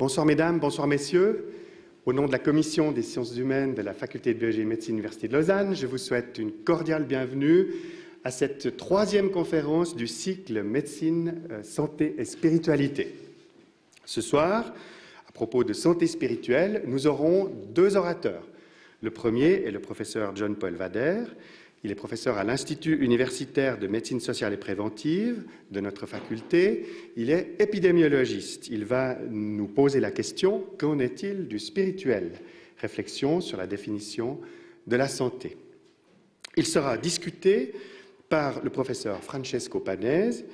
Bonsoir mesdames, bonsoir messieurs. Au nom de la Commission des sciences humaines de la Faculté de biologie et médecine de l'Université de Lausanne, je vous souhaite une cordiale bienvenue à cette troisième conférence du cycle Médecine, Santé et Spiritualité. Ce soir, à propos de santé spirituelle, nous aurons deux orateurs. Le premier est le professeur John-Paul Wader. Il est professeur à l'Institut universitaire de médecine sociale et préventive de notre faculté. Il est épidémiologiste. Il va nous poser la question « Qu'en est-il du spirituel ?» Réflexion sur la définition de la santé. Il sera discuté par le professeur Francesco Panese,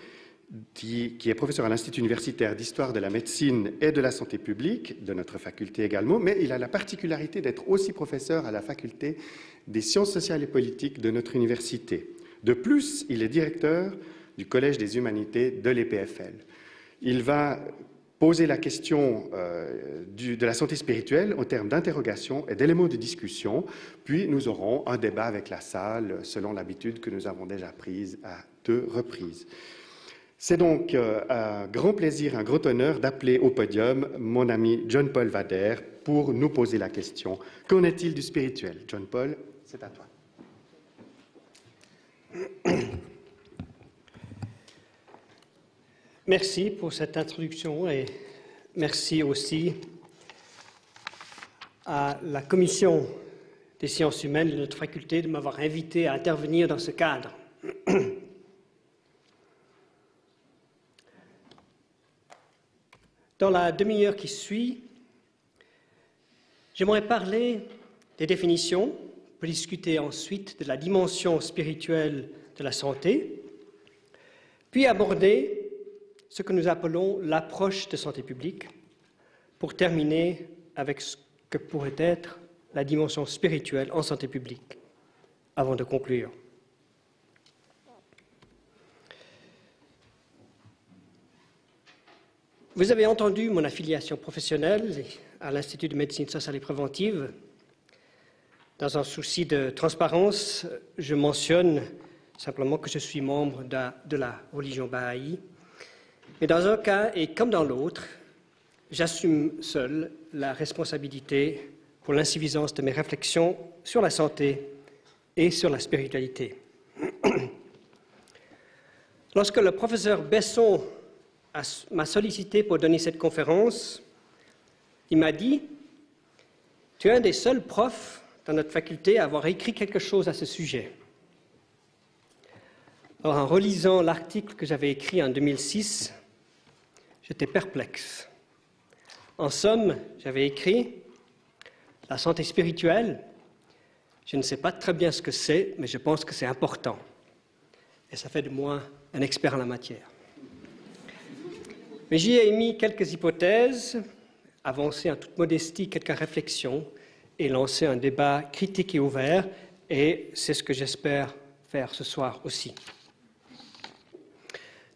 qui est professeur à l'Institut universitaire d'histoire de la médecine et de la santé publique de notre faculté également, mais il a la particularité d'être aussi professeur à la faculté des sciences sociales et politiques de notre université. De plus, il est directeur du Collège des humanités de l'EPFL. Il va poser la question de la santé spirituelle en termes d'interrogation et d'éléments de discussion, puis nous aurons un débat avec la salle selon l'habitude que nous avons déjà prise à 2 reprises. C'est donc un grand plaisir, un grand honneur d'appeler au podium mon ami John-Paul Wader pour nous poser la question « Qu'en est-il du spirituel ?» John-Paul, c'est à toi. Merci pour cette introduction et merci aussi à la Commission des sciences humaines de notre faculté de m'avoir invité à intervenir dans ce cadre. Dans la demi-heure qui suit, j'aimerais parler des définitions, pour discuter ensuite de la dimension spirituelle de la santé, puis aborder ce que nous appelons l'approche de santé publique, pour terminer avec ce que pourrait être la dimension spirituelle en santé publique, avant de conclure. Vous avez entendu mon affiliation professionnelle à l'Institut de médecine sociale et préventive. Dans un souci de transparence, je mentionne simplement que je suis membre de la religion Baha'i. Mais dans un cas, et comme dans l'autre, j'assume seul la responsabilité pour l'insuffisance de mes réflexions sur la santé et sur la spiritualité. Lorsque le professeur Besson m'a sollicité pour donner cette conférence, il m'a dit « Tu es un des seuls profs dans notre faculté à avoir écrit quelque chose à ce sujet. » Alors, en relisant l'article que j'avais écrit en 2006, j'étais perplexe. En somme, j'avais écrit « La santé spirituelle, je ne sais pas très bien ce que c'est, mais je pense que c'est important. » Et ça fait de moi un expert en la matière. Mais j'y ai émis quelques hypothèses, avancé en toute modestie quelques réflexions et lancé un débat critique et ouvert, et c'est ce que j'espère faire ce soir aussi.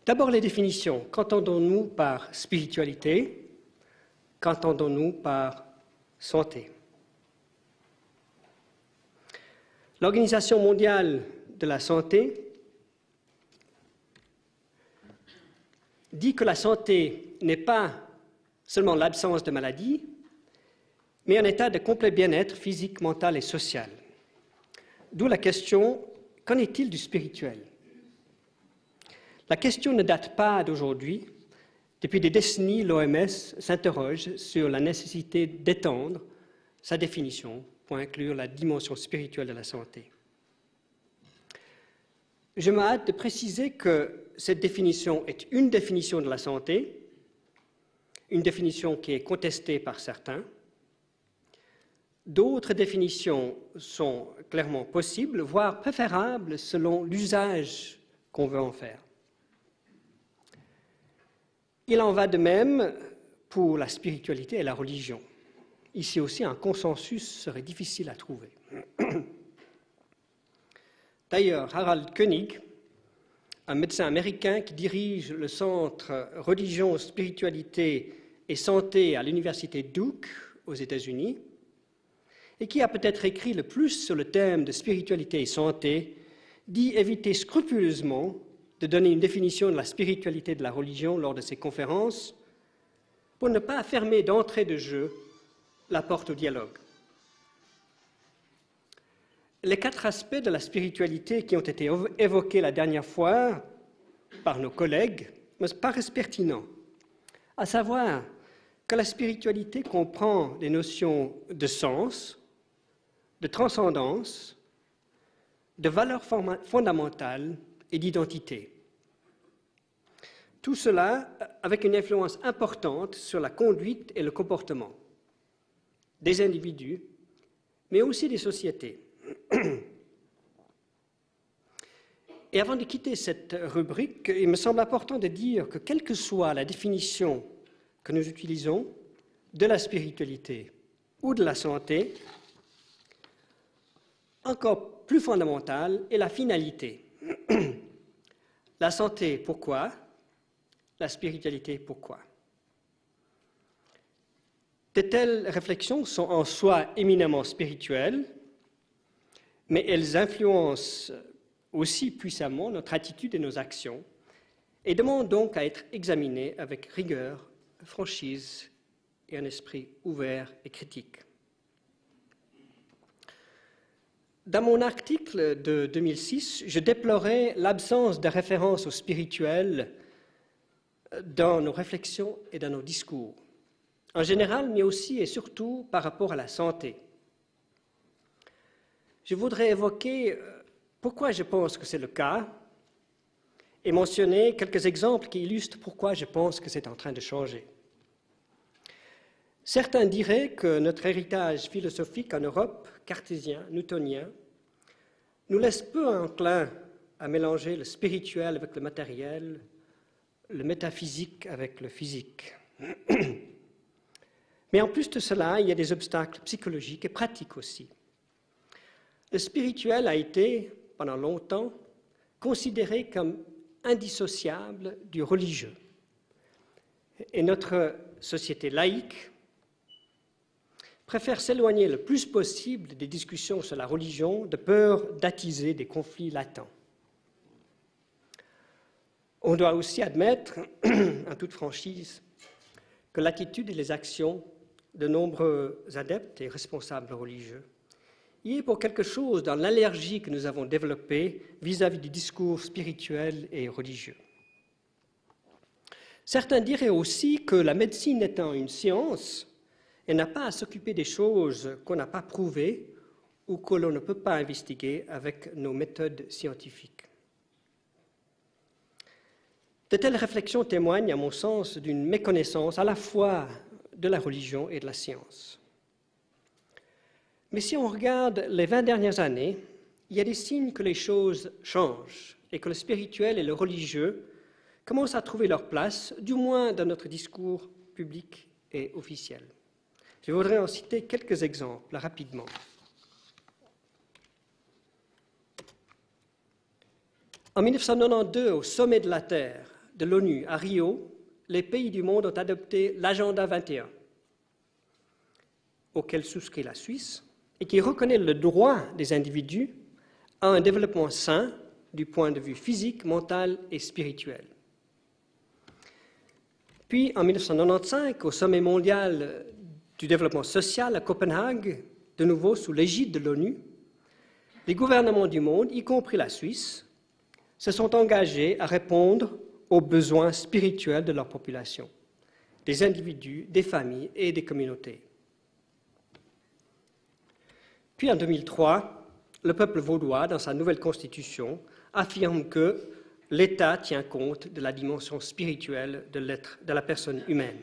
D'abord les définitions. Qu'entendons-nous par spiritualité? Qu'entendons-nous par santé? L'Organisation mondiale de la santé dit que la santé n'est pas seulement l'absence de maladie, mais un état de complet bien-être physique, mental et social. D'où la question, qu'en est-il du spirituel? La question ne date pas d'aujourd'hui. Depuis des décennies, l'OMS s'interroge sur la nécessité d'étendre sa définition pour inclure la dimension spirituelle de la santé. Je me hâte de préciser que cette définition est une définition de la santé, une définition qui est contestée par certains. D'autres définitions sont clairement possibles, voire préférables selon l'usage qu'on veut en faire. Il en va de même pour la spiritualité et la religion. Ici aussi, un consensus serait difficile à trouver. D'ailleurs, Harald Koenig, un médecin américain qui dirige le centre Religion, Spiritualité et Santé à l'université Duke aux États-Unis, et qui a peut-être écrit le plus sur le thème de spiritualité et santé, dit éviter scrupuleusement de donner une définition de la spiritualité de la religion lors de ses conférences pour ne pas fermer d'entrée de jeu la porte au dialogue. Les 4 aspects de la spiritualité qui ont été évoqués la dernière fois par nos collègues me paraissent pertinents, à savoir que la spiritualité comprend des notions de sens, de transcendance, de valeurs fondamentales et d'identité. Tout cela avec une influence importante sur la conduite et le comportement des individus, mais aussi des sociétés. Et avant de quitter cette rubrique, il me semble important de dire que quelle que soit la définition que nous utilisons de la spiritualité ou de la santé, encore plus fondamentale est la finalité. La santé, pourquoi? La spiritualité, pourquoi? De telles réflexions sont en soi éminemment spirituelles, mais elles influencent aussi puissamment notre attitude et nos actions et demandent donc à être examinées avec rigueur, franchise et un esprit ouvert et critique. Dans mon article de 2006, je déplorais l'absence de référence au spirituel dans nos réflexions et dans nos discours, en général, mais aussi et surtout par rapport à la santé. Je voudrais évoquer pourquoi je pense que c'est le cas et mentionner quelques exemples qui illustrent pourquoi je pense que c'est en train de changer. Certains diraient que notre héritage philosophique en Europe, cartésien, newtonien, nous laisse peu enclins à mélanger le spirituel avec le matériel, le métaphysique avec le physique. Mais en plus de cela, il y a des obstacles psychologiques et pratiques aussi. Le spirituel a été, pendant longtemps, considéré comme indissociable du religieux. Et notre société laïque préfère s'éloigner le plus possible des discussions sur la religion de peur d'attiser des conflits latents. On doit aussi admettre, en toute franchise, que l'attitude et les actions de nombreux adeptes et responsables religieux y est pour quelque chose dans l'allergie que nous avons développée vis-à-vis du discours spirituel et religieux. Certains diraient aussi que la médecine étant une science, elle n'a pas à s'occuper des choses qu'on n'a pas prouvées ou que l'on ne peut pas investiguer avec nos méthodes scientifiques. De telles réflexions témoignent, à mon sens, d'une méconnaissance à la fois de la religion et de la science. Mais si on regarde les 20 dernières années, il y a des signes que les choses changent et que le spirituel et le religieux commencent à trouver leur place, du moins dans notre discours public et officiel. Je voudrais en citer quelques exemples rapidement. En 1992, au sommet de la Terre de l'ONU à Rio, les pays du monde ont adopté l'Agenda 21, auquel souscrit la Suisse, et qui reconnaît le droit des individus à un développement sain du point de vue physique, mental et spirituel. Puis, en 1995, au sommet mondial du développement social à Copenhague, de nouveau sous l'égide de l'ONU, les gouvernements du monde, y compris la Suisse, se sont engagés à répondre aux besoins spirituels de leur population, des individus, des familles et des communautés. Puis en 2003, le peuple vaudois, dans sa nouvelle constitution, affirme que l'État tient compte de la dimension spirituelle de l'être, de la personne humaine.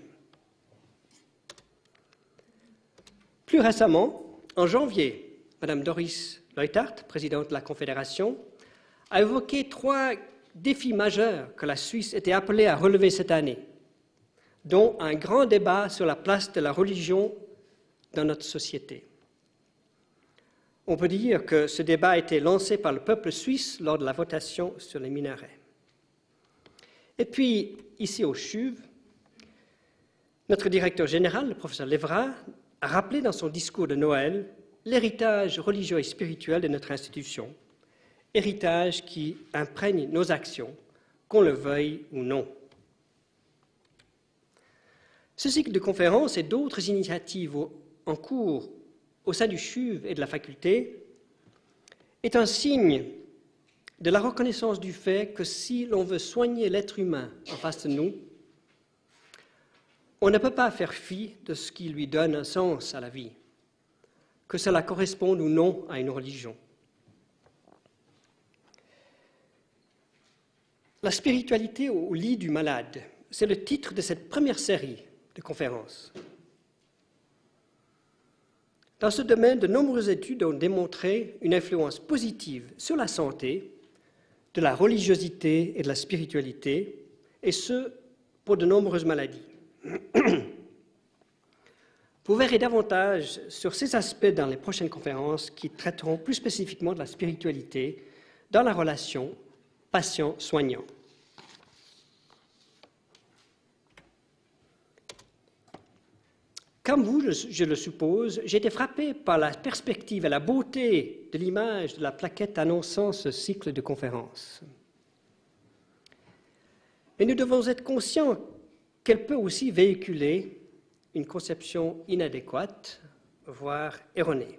Plus récemment, en janvier, Mme Doris Leuthard, présidente de la Confédération, a évoqué 3 défis majeurs que la Suisse était appelée à relever cette année, dont un grand débat sur la place de la religion dans notre société. On peut dire que ce débat a été lancé par le peuple suisse lors de la votation sur les minarets. Et puis, ici au CHUV, notre directeur général, le professeur Lévra, a rappelé dans son discours de Noël l'héritage religieux et spirituel de notre institution, héritage qui imprègne nos actions, qu'on le veuille ou non. Ce cycle de conférences et d'autres initiatives en cours au sein du CHUV et de la faculté est un signe de la reconnaissance du fait que si l'on veut soigner l'être humain en face de nous, on ne peut pas faire fi de ce qui lui donne un sens à la vie, que cela corresponde ou non à une religion. La spiritualité au lit du malade, c'est le titre de cette première série de conférences. Dans ce domaine, de nombreuses études ont démontré une influence positive sur la santé, de la religiosité et de la spiritualité, et ce, pour de nombreuses maladies. Vous verrez davantage sur ces aspects dans les prochaines conférences qui traiteront plus spécifiquement de la spiritualité dans la relation patient-soignant. Comme vous, je le suppose, j'ai été frappé par la perspective et la beauté de l'image de la plaquette annonçant ce cycle de conférences. Mais nous devons être conscients qu'elle peut aussi véhiculer une conception inadéquate, voire erronée.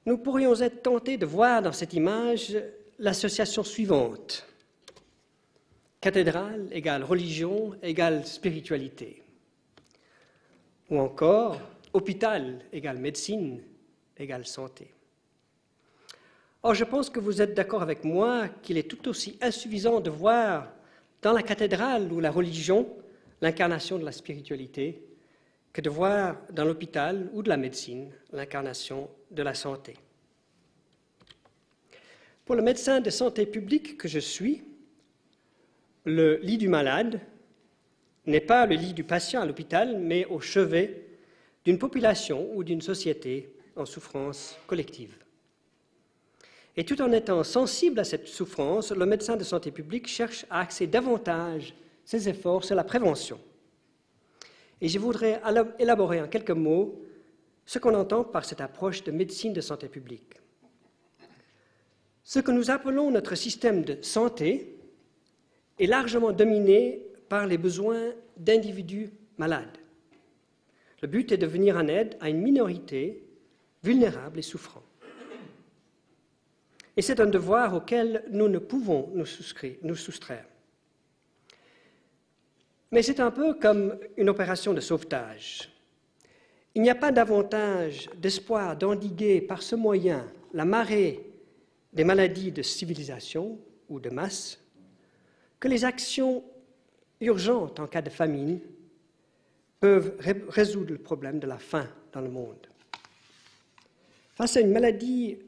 Nous pourrions être tentés de voir dans cette image l'association suivante. Cathédrale égale religion égale spiritualité. Ou encore, hôpital égale médecine égale santé. Or, je pense que vous êtes d'accord avec moi qu'il est tout aussi insuffisant de voir dans la cathédrale ou la religion l'incarnation de la spiritualité que de voir dans l'hôpital ou de la médecine l'incarnation de la santé. Pour le médecin de santé publique que je suis, le lit du malade n'est pas le lit du patient à l'hôpital, mais au chevet d'une population ou d'une société en souffrance collective. Et tout en étant sensible à cette souffrance, le médecin de santé publique cherche à axer davantage ses efforts sur la prévention. Et je voudrais élaborer en quelques mots ce qu'on entend par cette approche de médecine de santé publique. Ce que nous appelons notre système de santé est largement dominé par les besoins d'individus malades. Le but est de venir en aide à une minorité vulnérable et souffrant. Et c'est un devoir auquel nous ne pouvons nous soustraire. Mais c'est un peu comme une opération de sauvetage. Il n'y a pas davantage d'espoir d'endiguer par ce moyen la marée des maladies de civilisation ou de masse que les actions urgentes en cas de famine peuvent résoudre le problème de la faim dans le monde. Face à une maladie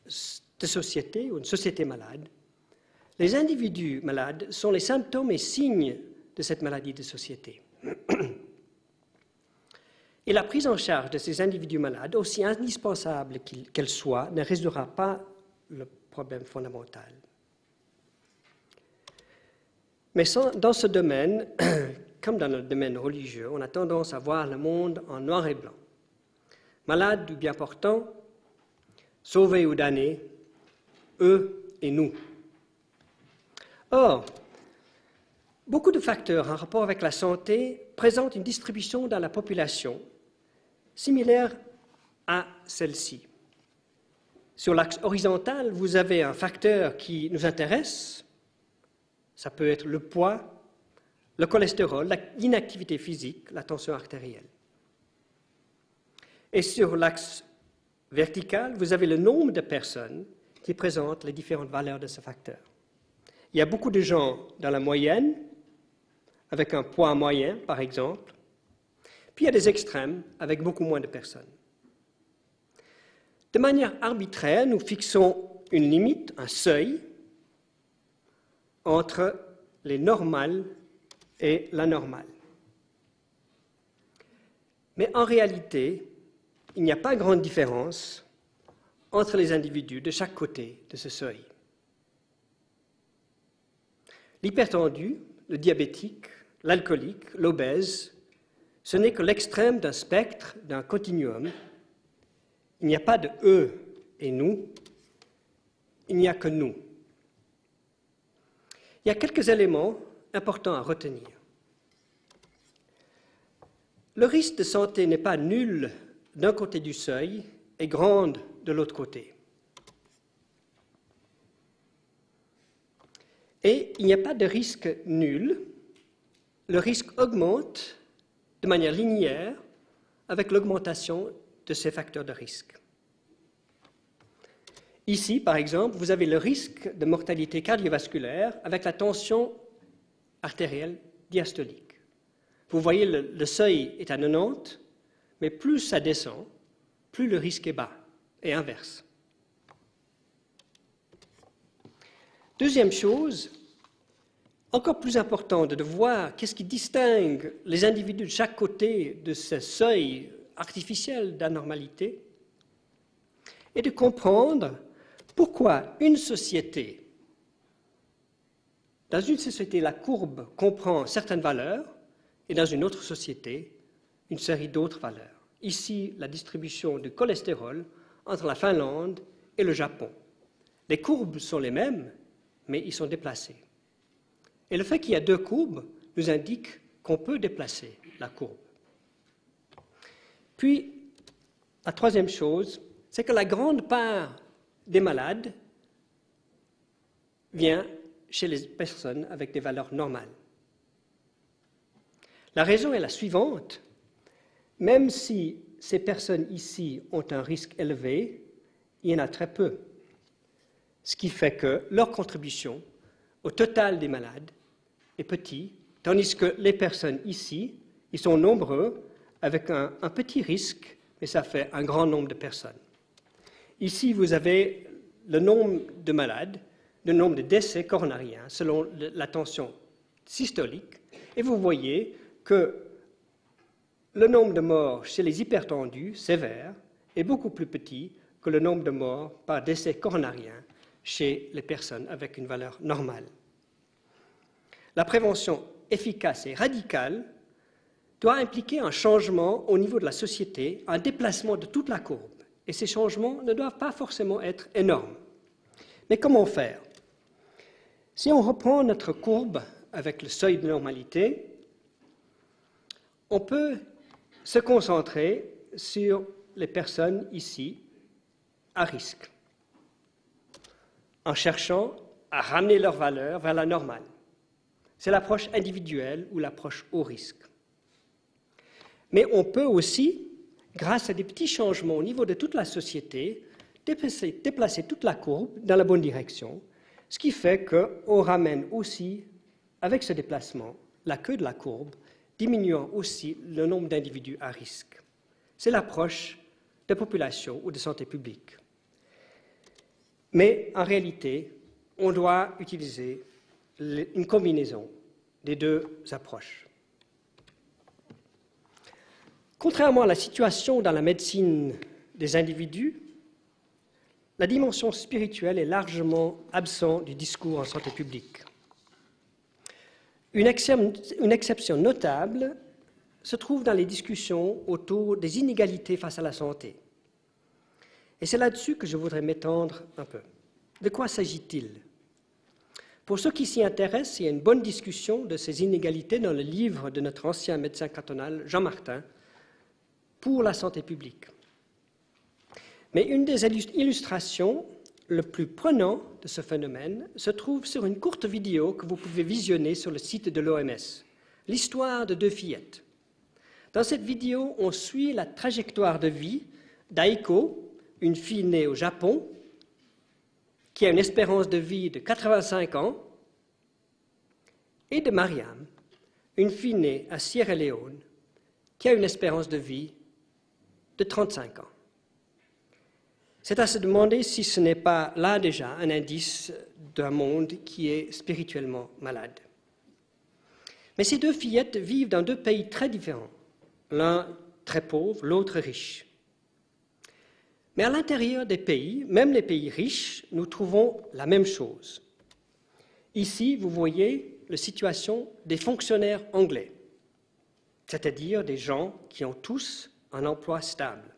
de société ou une société malade, les individus malades sont les symptômes et signes de cette maladie de société. Et la prise en charge de ces individus malades, aussi indispensable qu'elle soit, ne résoudra pas le problème fondamental. Mais dans ce domaine, comme dans le domaine religieux, on a tendance à voir le monde en noir et blanc. Malade ou bien portant, sauvé ou damné, eux et nous. Or, beaucoup de facteurs en rapport avec la santé présentent une distribution dans la population similaire à celle-ci. Sur l'axe horizontal, vous avez un facteur qui nous intéresse. Ça peut être le poids, le cholestérol, l'inactivité physique, la tension artérielle. Et sur l'axe vertical, vous avez le nombre de personnes qui présentent les différentes valeurs de ce facteur. Il y a beaucoup de gens dans la moyenne, avec un poids moyen, par exemple, puis il y a des extrêmes, avec beaucoup moins de personnes. De manière arbitraire, nous fixons une limite, un seuil, entre les normales et l'anormal. Mais en réalité, il n'y a pas grande différence entre les individus de chaque côté de ce seuil. L'hypertendu, le diabétique, l'alcoolique, l'obèse, ce n'est que l'extrême d'un spectre, d'un continuum. Il n'y a pas de eux et nous, il n'y a que nous. Il y a quelques éléments importants à retenir. Le risque de santé n'est pas nul d'un côté du seuil et grand de l'autre côté. Et il n'y a pas de risque nul. Le risque augmente de manière linéaire avec l'augmentation de ces facteurs de risque. Ici, par exemple, vous avez le risque de mortalité cardiovasculaire avec la tension artérielle diastolique. Vous voyez, le seuil est à 90, mais plus ça descend, plus le risque est bas, et inverse. Deuxième chose, encore plus importante, de voir qu'est-ce qui distingue les individus de chaque côté de ce seuil artificiel d'anormalité, et de comprendre pourquoi une société, dans une société, la courbe comprend certaines valeurs, et dans une autre société, une série d'autres valeurs. Ici, la distribution du cholestérol entre la Finlande et le Japon. Les courbes sont les mêmes, mais ils sont déplacés. Et le fait qu'il y a deux courbes nous indique qu'on peut déplacer la courbe. Puis, la troisième chose, c'est que la grande part des malades vient chez les personnes avec des valeurs normales. La raison est la suivante. Même si ces personnes ici ont un risque élevé, il y en a très peu. Ce qui fait que leur contribution au total des malades est petite, tandis que les personnes ici, ils sont nombreux avec un petit risque, mais ça fait un grand nombre de personnes. Ici, vous avez le nombre de malades, le nombre de décès coronariens selon la tension systolique, et vous voyez que le nombre de morts chez les hypertendus sévères est beaucoup plus petit que le nombre de morts par décès coronarien chez les personnes avec une valeur normale. La prévention efficace et radicale doit impliquer un changement au niveau de la société, un déplacement de toute la courbe. Et ces changements ne doivent pas forcément être énormes. Mais comment faire? Si on reprend notre courbe avec le seuil de normalité, on peut se concentrer sur les personnes ici à risque, en cherchant à ramener leurs valeurs vers la normale. C'est l'approche individuelle ou l'approche au risque. Mais on peut aussi, grâce à des petits changements au niveau de toute la société, déplacer toute la courbe dans la bonne direction, ce qui fait qu'on ramène aussi, avec ce déplacement, la queue de la courbe, diminuant aussi le nombre d'individus à risque. C'est l'approche de population ou de santé publique. Mais en réalité, on doit utiliser une combinaison des deux approches. Contrairement à la situation dans la médecine des individus, la dimension spirituelle est largement absente du discours en santé publique. Une exception notable se trouve dans les discussions autour des inégalités face à la santé. Et c'est là-dessus que je voudrais m'étendre un peu. De quoi s'agit-il? Pour ceux qui s'y intéressent, il y a une bonne discussion de ces inégalités dans le livre de notre ancien médecin cantonal, Jean Martin, pour la santé publique. Mais une des illustrations le plus prenant de ce phénomène se trouve sur une courte vidéo que vous pouvez visionner sur le site de l'OMS, l'histoire de deux fillettes. Dans cette vidéo, on suit la trajectoire de vie d'Aiko, une fille née au Japon, qui a une espérance de vie de 85 ans, et de Mariam, une fille née à Sierra Leone, qui a une espérance de vie de 35 ans. C'est à se demander si ce n'est pas là déjà un indice d'un monde qui est spirituellement malade. Mais ces deux fillettes vivent dans deux pays très différents, l'un très pauvre, l'autre riche. Mais à l'intérieur des pays, même les pays riches, nous trouvons la même chose. Ici, vous voyez la situation des fonctionnaires anglais, c'est-à-dire des gens qui ont tous un emploi stable.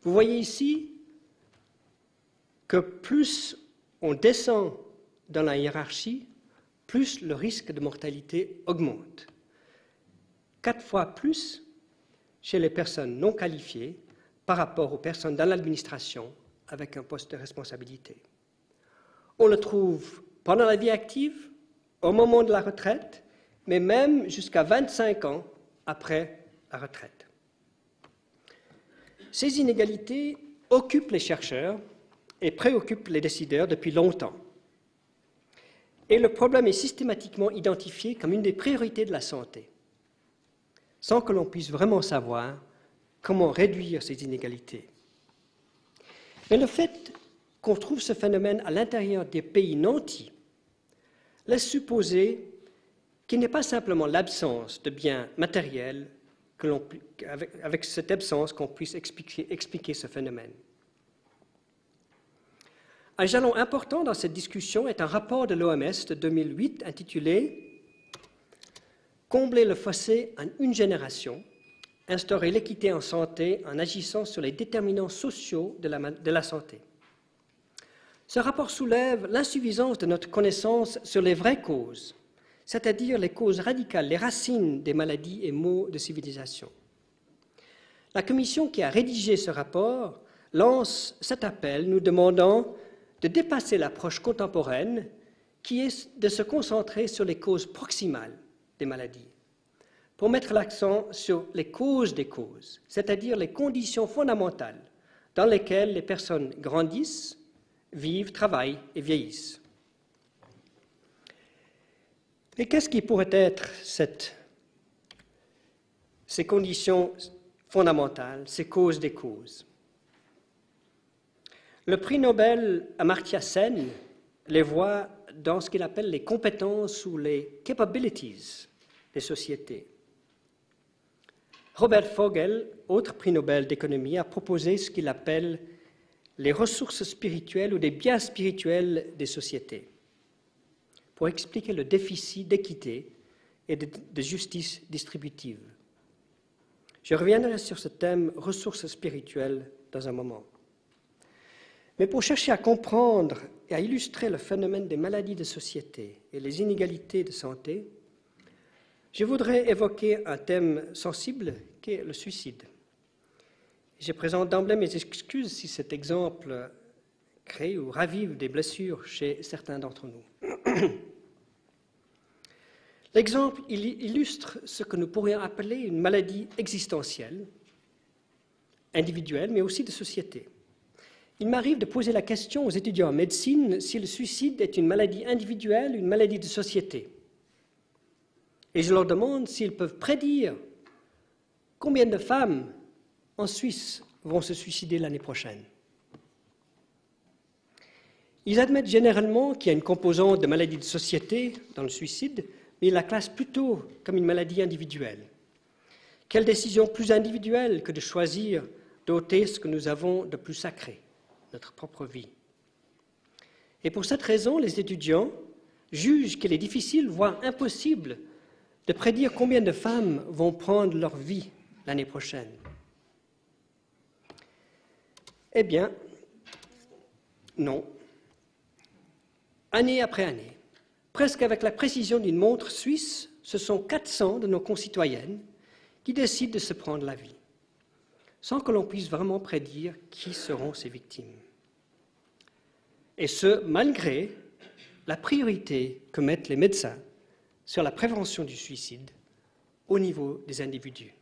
Vous voyez ici que plus on descend dans la hiérarchie, plus le risque de mortalité augmente. 4 fois plus chez les personnes non qualifiées par rapport aux personnes dans l'administration avec un poste de responsabilité. On le trouve pendant la vie active, au moment de la retraite, mais même jusqu'à 25 ans après la retraite. Ces inégalités occupent les chercheurs et préoccupent les décideurs depuis longtemps. Et le problème est systématiquement identifié comme une des priorités de la santé, sans que l'on puisse vraiment savoir comment réduire ces inégalités. Mais le fait qu'on trouve ce phénomène à l'intérieur des pays nantis laisse supposer qu'il n'est pas simplement l'absence de biens matériels avec cette absence qu'on puisse expliquer ce phénomène. Un jalon important dans cette discussion est un rapport de l'OMS de 2008 intitulé « Combler le fossé en une génération, instaurer l'équité en santé en agissant sur les déterminants sociaux de la santé ». Ce rapport soulève l'insuffisance de notre connaissance sur les vraies causes, c'est-à-dire les causes radicales, les racines des maladies et maux de civilisation. La commission qui a rédigé ce rapport lance cet appel nous demandant de dépasser l'approche contemporaine qui est de se concentrer sur les causes proximales des maladies, pour mettre l'accent sur les causes des causes, c'est-à-dire les conditions fondamentales dans lesquelles les personnes grandissent, vivent, travaillent et vieillissent. Et qu'est-ce qui pourrait être ces conditions fondamentales, ces causes des causes? Le prix Nobel Amartya Sen les voit dans ce qu'il appelle les compétences ou les capabilities des sociétés. Robert Vogel, autre prix Nobel d'économie, a proposé ce qu'il appelle les ressources spirituelles ou des biens spirituels des sociétés, pour expliquer le déficit d'équité et de justice distributive. Je reviendrai sur ce thème ressources spirituelles dans un moment. Mais pour chercher à comprendre et à illustrer le phénomène des maladies de société et les inégalités de santé, je voudrais évoquer un thème sensible qui est le suicide. Je présente d'emblée mes excuses si cet exemple crée ou ravive des blessures chez certains d'entre nous. L'exemple illustre ce que nous pourrions appeler une maladie existentielle, individuelle, mais aussi de société. Il m'arrive de poser la question aux étudiants en médecine si le suicide est une maladie individuelle ou une maladie de société. Et je leur demande s'ils peuvent prédire combien de femmes en Suisse vont se suicider l'année prochaine. Ils admettent généralement qu'il y a une composante de maladie de société dans le suicide, mais ils la classent plutôt comme une maladie individuelle. Quelle décision plus individuelle que de choisir d'ôter ce que nous avons de plus sacré, notre propre vie. Et pour cette raison, les étudiants jugent qu'il est difficile, voire impossible, de prédire combien de femmes vont prendre leur vie l'année prochaine. Eh bien, non. Année après année, presque avec la précision d'une montre suisse, ce sont 400 de nos concitoyennes qui décident de se prendre la vie, sans que l'on puisse vraiment prédire qui seront ces victimes. Et ce, malgré la priorité que mettent les médecins sur la prévention du suicide au niveau des individus.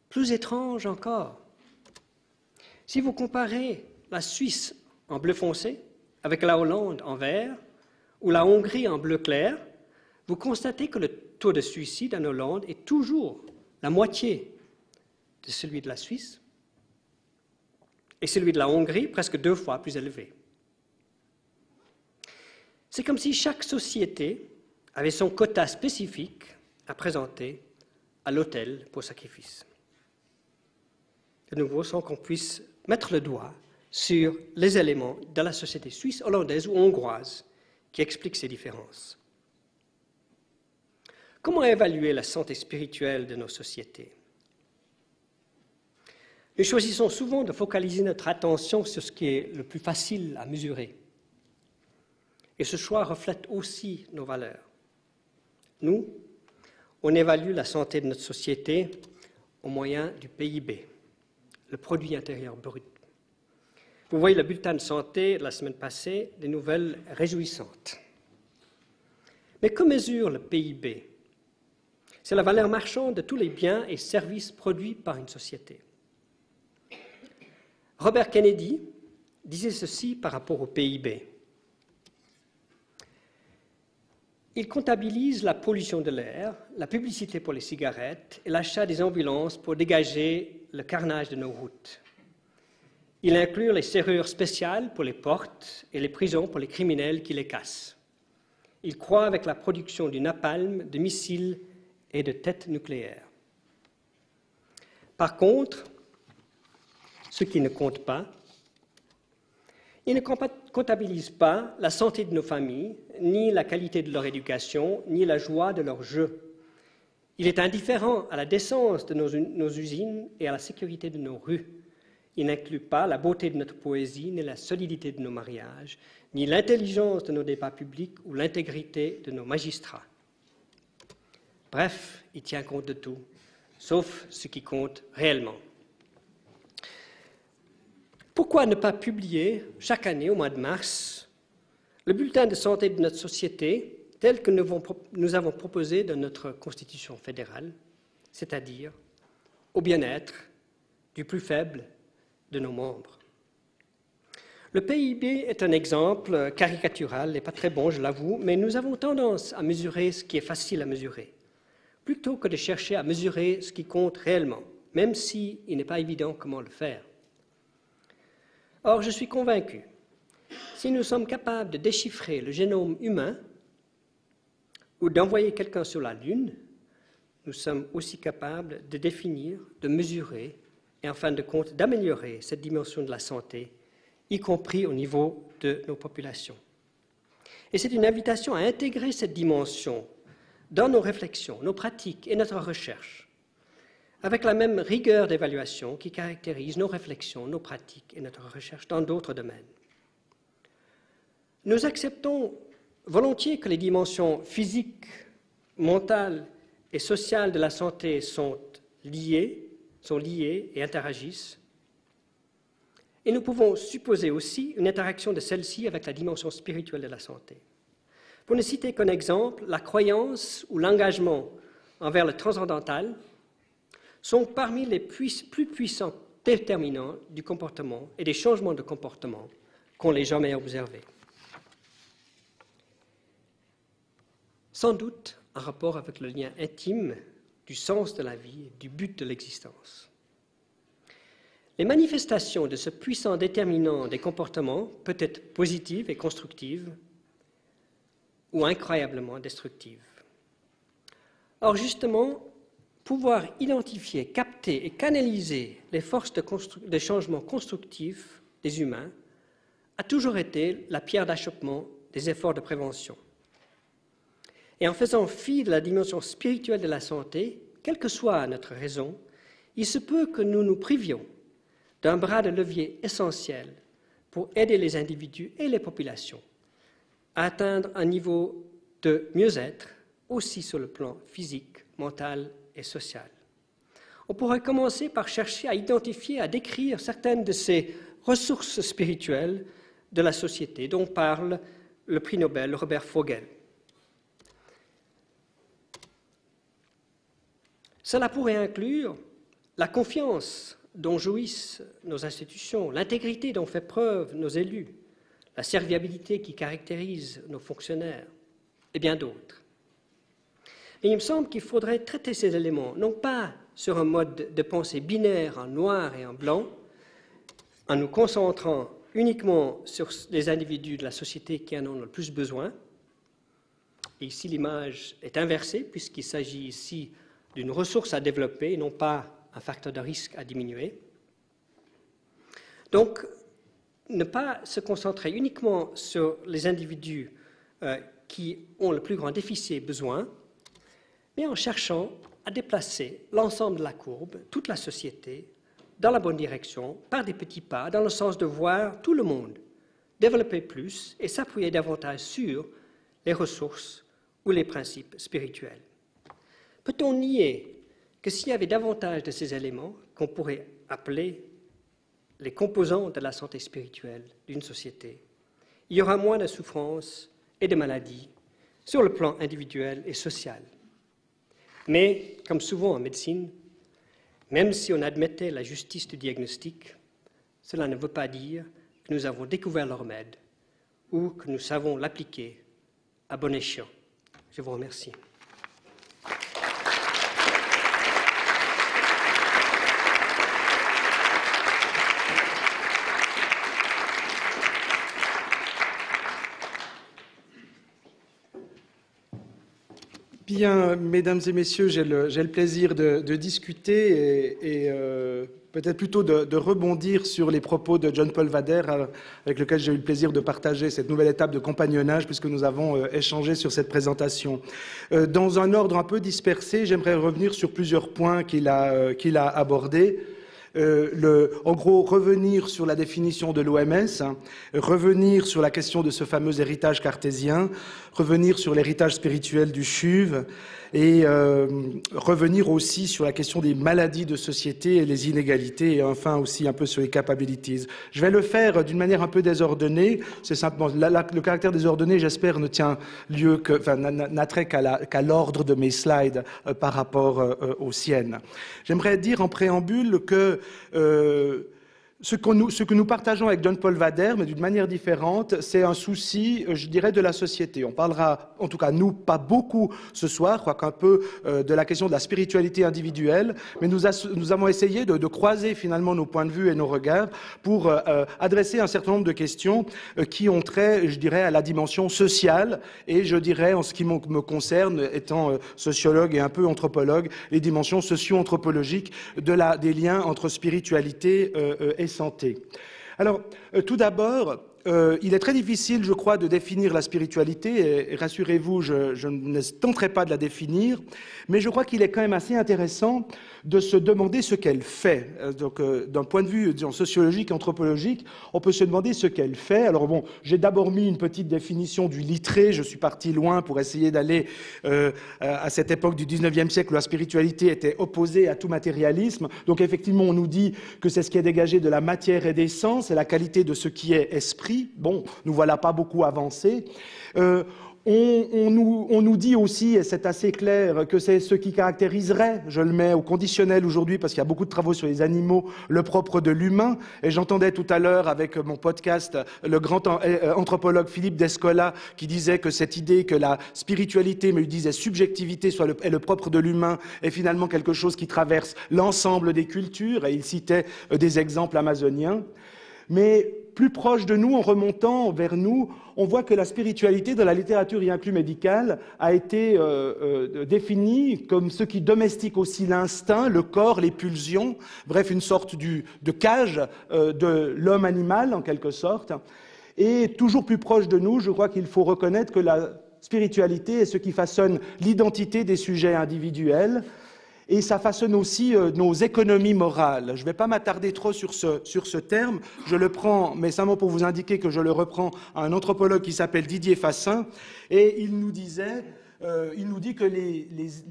Plus étrange encore, si vous comparez la Suisse en bleu foncé avec la Hollande en vert ou la Hongrie en bleu clair, vous constatez que le taux de suicide en Hollande est toujours la moitié de celui de la Suisse et celui de la Hongrie presque 2 fois plus élevé. C'est comme si chaque société avait son quota spécifique à présenter à l'autel pour sacrifice. De nouveau, sans qu'on puisse mettre le doigt sur les éléments de la société suisse, hollandaise ou hongroise qui expliquent ces différences. Comment évaluer la santé spirituelle de nos sociétés? Nous choisissons souvent de focaliser notre attention sur ce qui est le plus facile à mesurer. Et ce choix reflète aussi nos valeurs. Nous, on évalue la santé de notre société au moyen du PIB, le produit intérieur brut. Vous voyez le bulletin de santé de la semaine passée, des nouvelles réjouissantes. Mais que mesure le PIB? C'est la valeur marchande de tous les biens et services produits par une société. Robert Kennedy disait ceci par rapport au PIB. Il comptabilise la pollution de l'air, la publicité pour les cigarettes et l'achat des ambulances pour dégager le carnage de nos routes. Il inclut les serrures spéciales pour les portes et les prisons pour les criminels qui les cassent. Il croît avec la production du napalm, de missiles et de têtes nucléaires. Par contre, ce qui ne compte pas, il ne comptabilise pas la santé de nos familles, ni la qualité de leur éducation, ni la joie de leur jeu. Il est indifférent à la décence de nos usines et à la sécurité de nos rues. Il n'inclut pas la beauté de notre poésie, ni la solidité de nos mariages, ni l'intelligence de nos débats publics ou l'intégrité de nos magistrats. Bref, il tient compte de tout, sauf ce qui compte réellement. Pourquoi ne pas publier chaque année, au mois de mars, le bulletin de santé de notre société tel que nous avons proposé dans notre Constitution fédérale, c'est-à-dire au bien-être du plus faible de nos membres? Le PIB est un exemple caricatural et pas très bon, je l'avoue, mais nous avons tendance à mesurer ce qui est facile à mesurer, plutôt que de chercher à mesurer ce qui compte réellement, même s'il n'est pas évident comment le faire. Or, je suis convaincu, si nous sommes capables de déchiffrer le génome humain ou d'envoyer quelqu'un sur la Lune, nous sommes aussi capables de définir, de mesurer et en fin de compte d'améliorer cette dimension de la santé, y compris au niveau de nos populations. Et c'est une invitation à intégrer cette dimension dans nos réflexions, nos pratiques et notre recherche, avec la même rigueur d'évaluation qui caractérise nos réflexions, nos pratiques et notre recherche dans d'autres domaines. Nous acceptons volontiers que les dimensions physiques, mentales et sociales de la santé sont liées et interagissent. Et nous pouvons supposer aussi une interaction de celle-ci avec la dimension spirituelle de la santé. Pour ne citer qu'un exemple, la croyance ou l'engagement envers le transcendantal sont parmi les plus puissants déterminants du comportement et des changements de comportement qu'on l'ait jamais observés. Sans doute en rapport avec le lien intime du sens de la vie et du but de l'existence. Les manifestations de ce puissant déterminant des comportements peuvent être positives et constructives ou incroyablement destructives. Or, justement, pouvoir identifier, capter et canaliser les forces de changement constructifs des humains a toujours été la pierre d'achoppement des efforts de prévention. Et en faisant fi de la dimension spirituelle de la santé, quelle que soit notre raison, il se peut que nous nous privions d'un bras de levier essentiel pour aider les individus et les populations à atteindre un niveau de mieux-être aussi sur le plan physique, mental et social. On pourrait commencer par chercher à identifier, à décrire certaines de ces ressources spirituelles de la société dont parle le prix Nobel Robert Vogel. Cela pourrait inclure la confiance dont jouissent nos institutions, l'intégrité dont fait preuve nos élus, la serviabilité qui caractérise nos fonctionnaires, et bien d'autres. Et il me semble qu'il faudrait traiter ces éléments, non pas sur un mode de pensée binaire en noir et en blanc, en nous concentrant uniquement sur les individus de la société qui en ont le plus besoin. Et ici, l'image est inversée, puisqu'il s'agit ici d'une ressource à développer, non pas un facteur de risque à diminuer. Donc, ne pas se concentrer uniquement sur les individus qui ont le plus grand déficit et besoin, mais en cherchant à déplacer l'ensemble de la courbe, toute la société, dans la bonne direction, par des petits pas, dans le sens de voir tout le monde développer plus et s'appuyer davantage sur les ressources ou les principes spirituels. Peut-on nier que s'il y avait davantage de ces éléments qu'on pourrait appeler les composants de la santé spirituelle d'une société, il y aura moins de souffrances et de maladies sur le plan individuel et social. Mais, comme souvent en médecine, même si on admettait la justice du diagnostic, cela ne veut pas dire que nous avons découvert le remède ou que nous savons l'appliquer à bon escient. Je vous remercie. Bien, mesdames et messieurs, j'ai le plaisir de discuter et peut-être plutôt de rebondir sur les propos de John Paul Vader, avec lequel j'ai eu le plaisir de partager cette nouvelle étape de compagnonnage, puisque nous avons échangé sur cette présentation. Dans un ordre un peu dispersé, j'aimerais revenir sur plusieurs points qu'il a abordés. En gros, revenir sur la définition de l'OMS, revenir sur la question de ce fameux héritage cartésien, revenir sur l'héritage spirituel du CHUV et revenir aussi sur la question des maladies de société et les inégalités et enfin aussi un peu sur les capabilities. Je vais le faire d'une manière un peu désordonnée. C'est simplement le caractère désordonné, j'espère, ne tient lieu que, enfin, n'a trait qu'à l'ordre de mes slides par rapport aux siennes. J'aimerais dire en préambule que ce que nous partageons avec John Paul Vader, mais d'une manière différente, c'est un souci, je dirais, de la société. On parlera, en tout cas nous, pas beaucoup ce soir, quoique un peu de la question de la spiritualité individuelle, mais nous avons essayé de croiser finalement nos points de vue et nos regards pour adresser un certain nombre de questions qui ont trait, je dirais, à la dimension sociale et, je dirais, en ce qui me concerne, étant sociologue et un peu anthropologue, les dimensions socio-anthropologiques des liens entre spiritualité et santé. Alors, tout d'abord, il est très difficile, je crois, de définir la spiritualité, et rassurez-vous, je ne tenterai pas de la définir, mais je crois qu'il est quand même assez intéressant de se demander ce qu'elle fait. Donc, d'un point de vue, disons, sociologique, anthropologique, on peut se demander ce qu'elle fait. Alors bon, j'ai d'abord mis une petite définition du littré, je suis parti loin pour essayer d'aller à cette époque du 19e siècle où la spiritualité était opposée à tout matérialisme. Donc effectivement, on nous dit que c'est ce qui est dégagé de la matière et des sens, c'est la qualité de ce qui est esprit. Bon, nous voilà pas beaucoup avancés. On nous dit aussi, et c'est assez clair, que c'est ce qui caractériserait, je le mets au conditionnel aujourd'hui parce qu'il y a beaucoup de travaux sur les animaux, le propre de l'humain. Et j'entendais tout à l'heure avec mon podcast le grand anthropologue Philippe Descola qui disait que cette idée que la spiritualité, mais il disait subjectivité, est le propre de l'humain, est finalement quelque chose qui traverse l'ensemble des cultures. Et il citait des exemples amazoniens. Mais plus proche de nous, en remontant vers nous, on voit que la spiritualité, dans la littérature rien plus médicale, a été définie comme ce qui domestique aussi l'instinct, le corps, les pulsions, bref, une sorte de cage de l'homme animal, en quelque sorte. Et toujours plus proche de nous, je crois qu'il faut reconnaître que la spiritualité est ce qui façonne l'identité des sujets individuels, et ça façonne aussi nos économies morales. Je ne vais pas m'attarder trop sur ce terme, je le prends, mais simplement pour vous indiquer que je le reprends à un anthropologue qui s'appelle Didier Fassin, et il nous dit que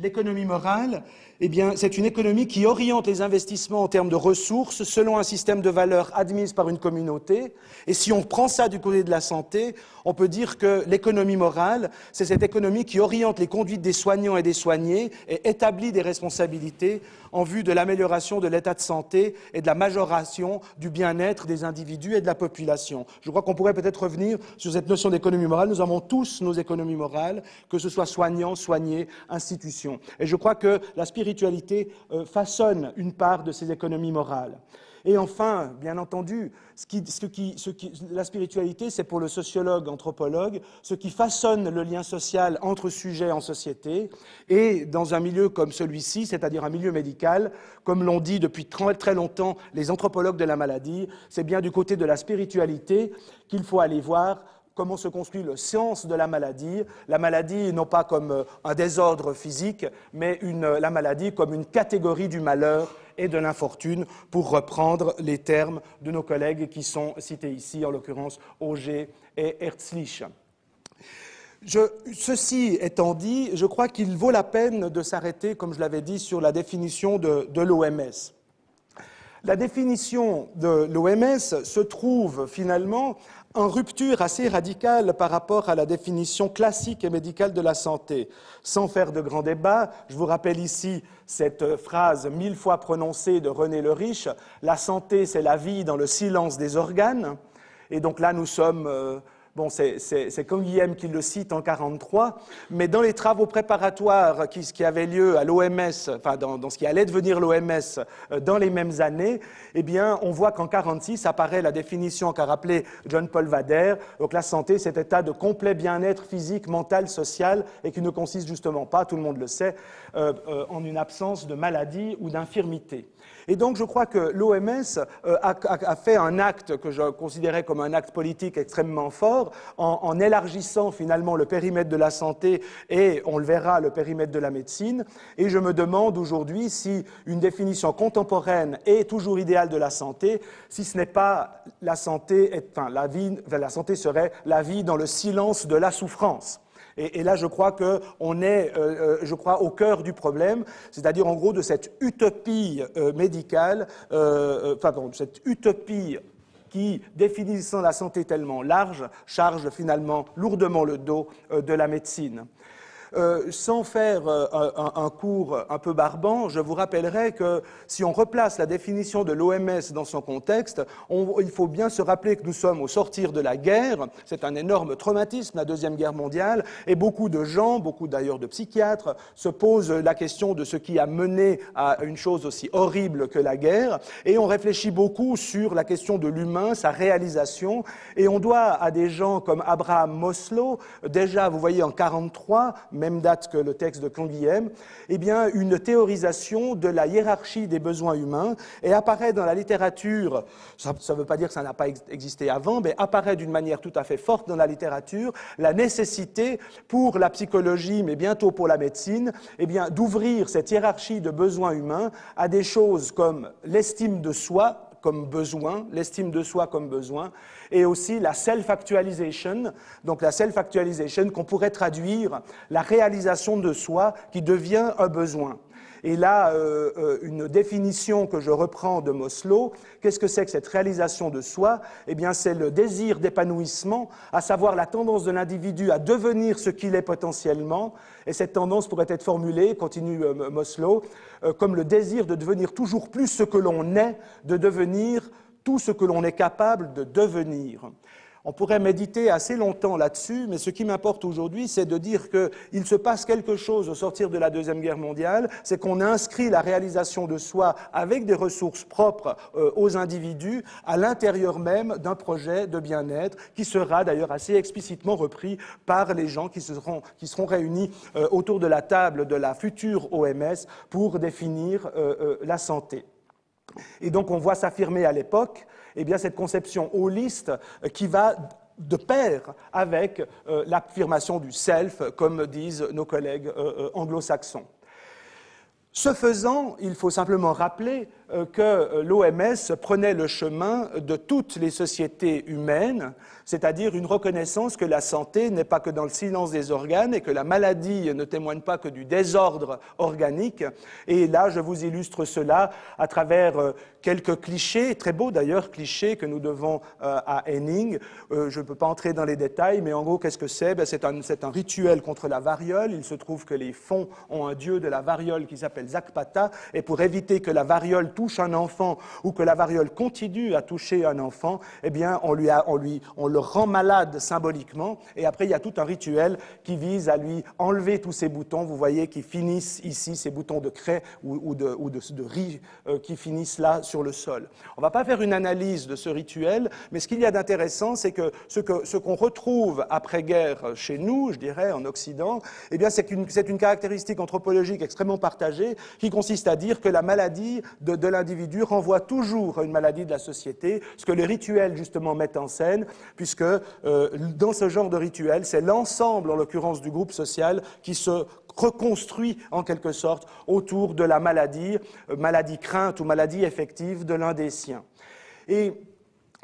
l'économie morale, eh bien, c'est une économie qui oriente les investissements en termes de ressources selon un système de valeurs admises par une communauté. Et si on prend ça du côté de la santé, on peut dire que l'économie morale, c'est cette économie qui oriente les conduites des soignants et des soignés et établit des responsabilités en vue de l'amélioration de l'état de santé et de la majoration du bien-être des individus et de la population. Je crois qu'on pourrait peut-être revenir sur cette notion d'économie morale. Nous avons tous nos économies morales, que ce soit soignants, soignés, institutions. Et je crois que la spiritualité façonne une part de ces économies morales. Et enfin, bien entendu, la spiritualité, c'est pour le sociologue, anthropologue, ce qui façonne le lien social entre sujets en société. Et dans un milieu comme celui-ci, c'est-à-dire un milieu médical, comme l'ont dit depuis très, très longtemps les anthropologues de la maladie, c'est bien du côté de la spiritualité qu'il faut aller voir comment se construit le sens de la maladie non pas comme un désordre physique, mais la maladie comme une catégorie du malheur et de l'infortune, pour reprendre les termes de nos collègues qui sont cités ici, en l'occurrence Auger et Herzlich. Ceci étant dit, je crois qu'il vaut la peine de s'arrêter, comme je l'avais dit, sur la définition de l'OMS. La définition de l'OMS se trouve finalement en rupture assez radicale par rapport à la définition classique et médicale de la santé. Sans faire de grands débats, je vous rappelle ici cette phrase 1000 fois prononcée de René le Riche, « La santé, c'est la vie dans le silence des organes ». Et donc là, nous sommes... Bon, c'est Canguilhem qui le cite en 1943, mais dans les travaux préparatoires qui avaient lieu à l'OMS, enfin dans ce qui allait devenir l'OMS dans les mêmes années, eh bien, on voit qu'en 1946 apparaît la définition qu'a rappelée John-Paul Vader. Donc la santé, c'est état de complet bien-être physique, mental, social, et qui ne consiste justement pas, tout le monde le sait, en une absence de maladie ou d'infirmité. Et donc, je crois que l'OMS a fait un acte que je considérais comme un acte politique extrêmement fort, en élargissant finalement le périmètre de la santé et, on le verra, le périmètre de la médecine. Et je me demande aujourd'hui si une définition contemporaine est toujours idéale de la santé, si ce n'est pas la santé, enfin, la santé serait la vie dans le silence de la souffrance. Et là, je crois qu'on est, au cœur du problème, c'est-à-dire en gros de cette utopie médicale, cette utopie qui, définissant la santé tellement large, charge finalement lourdement le dos de la médecine. Sans faire un cours un peu barbant, je vous rappellerai que si on replace la définition de l'OMS dans son contexte, il faut bien se rappeler que nous sommes au sortir de la guerre. C'est un énorme traumatisme, la Deuxième Guerre mondiale, et beaucoup de gens, beaucoup d'ailleurs de psychiatres, se posent la question de ce qui a mené à une chose aussi horrible que la guerre, et on réfléchit beaucoup sur la question de l'humain, sa réalisation, et on doit à des gens comme Abraham Maslow, déjà, vous voyez, en 1943, même date que le texte de Canguilhem, eh bien, une théorisation de la hiérarchie des besoins humains, et apparaît dans la littérature, ça ne veut pas dire que ça n'a pas existé avant, mais apparaît d'une manière tout à fait forte dans la littérature, la nécessité pour la psychologie, mais bientôt pour la médecine, eh bien, d'ouvrir cette hiérarchie de besoins humains à des choses comme l'estime de soi, comme besoin, l'estime de soi comme besoin, et aussi la self-actualization, donc la self-actualization qu'on pourrait traduire la réalisation de soi qui devient un besoin. Et là, une définition que je reprends de Maslow, qu'est-ce que c'est que cette réalisation de soi? Eh bien, c'est le désir d'épanouissement, à savoir la tendance de l'individu à devenir ce qu'il est potentiellement, et cette tendance pourrait être formulée, continue Maslow, comme le désir de devenir toujours plus ce que l'on est, de devenir tout ce que l'on est capable de devenir. On pourrait méditer assez longtemps là-dessus, mais ce qui m'importe aujourd'hui, c'est de dire qu'il se passe quelque chose au sortir de la Deuxième Guerre mondiale, c'est qu'on inscrit la réalisation de soi avec des ressources propres aux individus à l'intérieur même d'un projet de bien-être qui sera d'ailleurs assez explicitement repris par les gens qui seront réunis autour de la table de la future OMS pour définir la santé. Et donc on voit s'affirmer à l'époque eh bien, cette conception holiste qui va de pair avec l'affirmation du self, comme disent nos collègues anglo-saxons. Ce faisant, il faut simplement rappeler que l'OMS prenait le chemin de toutes les sociétés humaines, c'est-à-dire une reconnaissance que la santé n'est pas que dans le silence des organes et que la maladie ne témoigne pas que du désordre organique. Et là, je vous illustre cela à travers quelques clichés, très beaux d'ailleurs, clichés que nous devons à Henning. Je ne peux pas entrer dans les détails, mais en gros, qu'est-ce que c'est? C'est un rituel contre la variole. Il se trouve que les Fonds ont un dieu de la variole qui s'appelle Zakpata, et pour éviter que la variole touche un enfant ou que la variole continue à toucher un enfant, eh bien, on le rend malade symboliquement, et après il y a tout un rituel qui vise à lui enlever tous ces boutons, vous voyez, qui finissent ici, ces boutons de craie ou de riz qui finissent là sur le sol. On ne va pas faire une analyse de ce rituel, mais ce qu'il y a d'intéressant, c'est que ce qu'on retrouve après-guerre chez nous, je dirais, en Occident, eh bien, c'est une caractéristique anthropologique extrêmement partagée qui consiste à dire que la maladie de l'individu renvoie toujours à une maladie de la société, ce que les rituels, justement, mettent en scène, puisque dans ce genre de rituel, c'est l'ensemble, en l'occurrence, du groupe social qui se reconstruit, en quelque sorte, autour de la maladie crainte ou maladie effective de l'un des siens. Et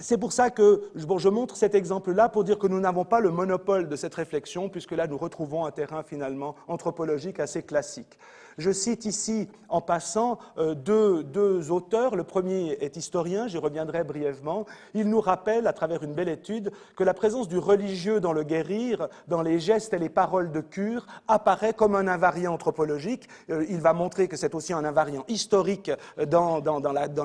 c'est pour ça que je montre cet exemple-là pour dire que nous n'avons pas le monopole de cette réflexion, puisque là nous retrouvons un terrain finalement anthropologique assez classique. Je cite ici, en passant, deux auteurs. Le premier est historien, j'y reviendrai brièvement. Il nous rappelle, à travers une belle étude, que la présence du religieux dans le guérir, dans les gestes et les paroles de cure, apparaît comme un invariant anthropologique. Il va montrer que c'est aussi un invariant historique dans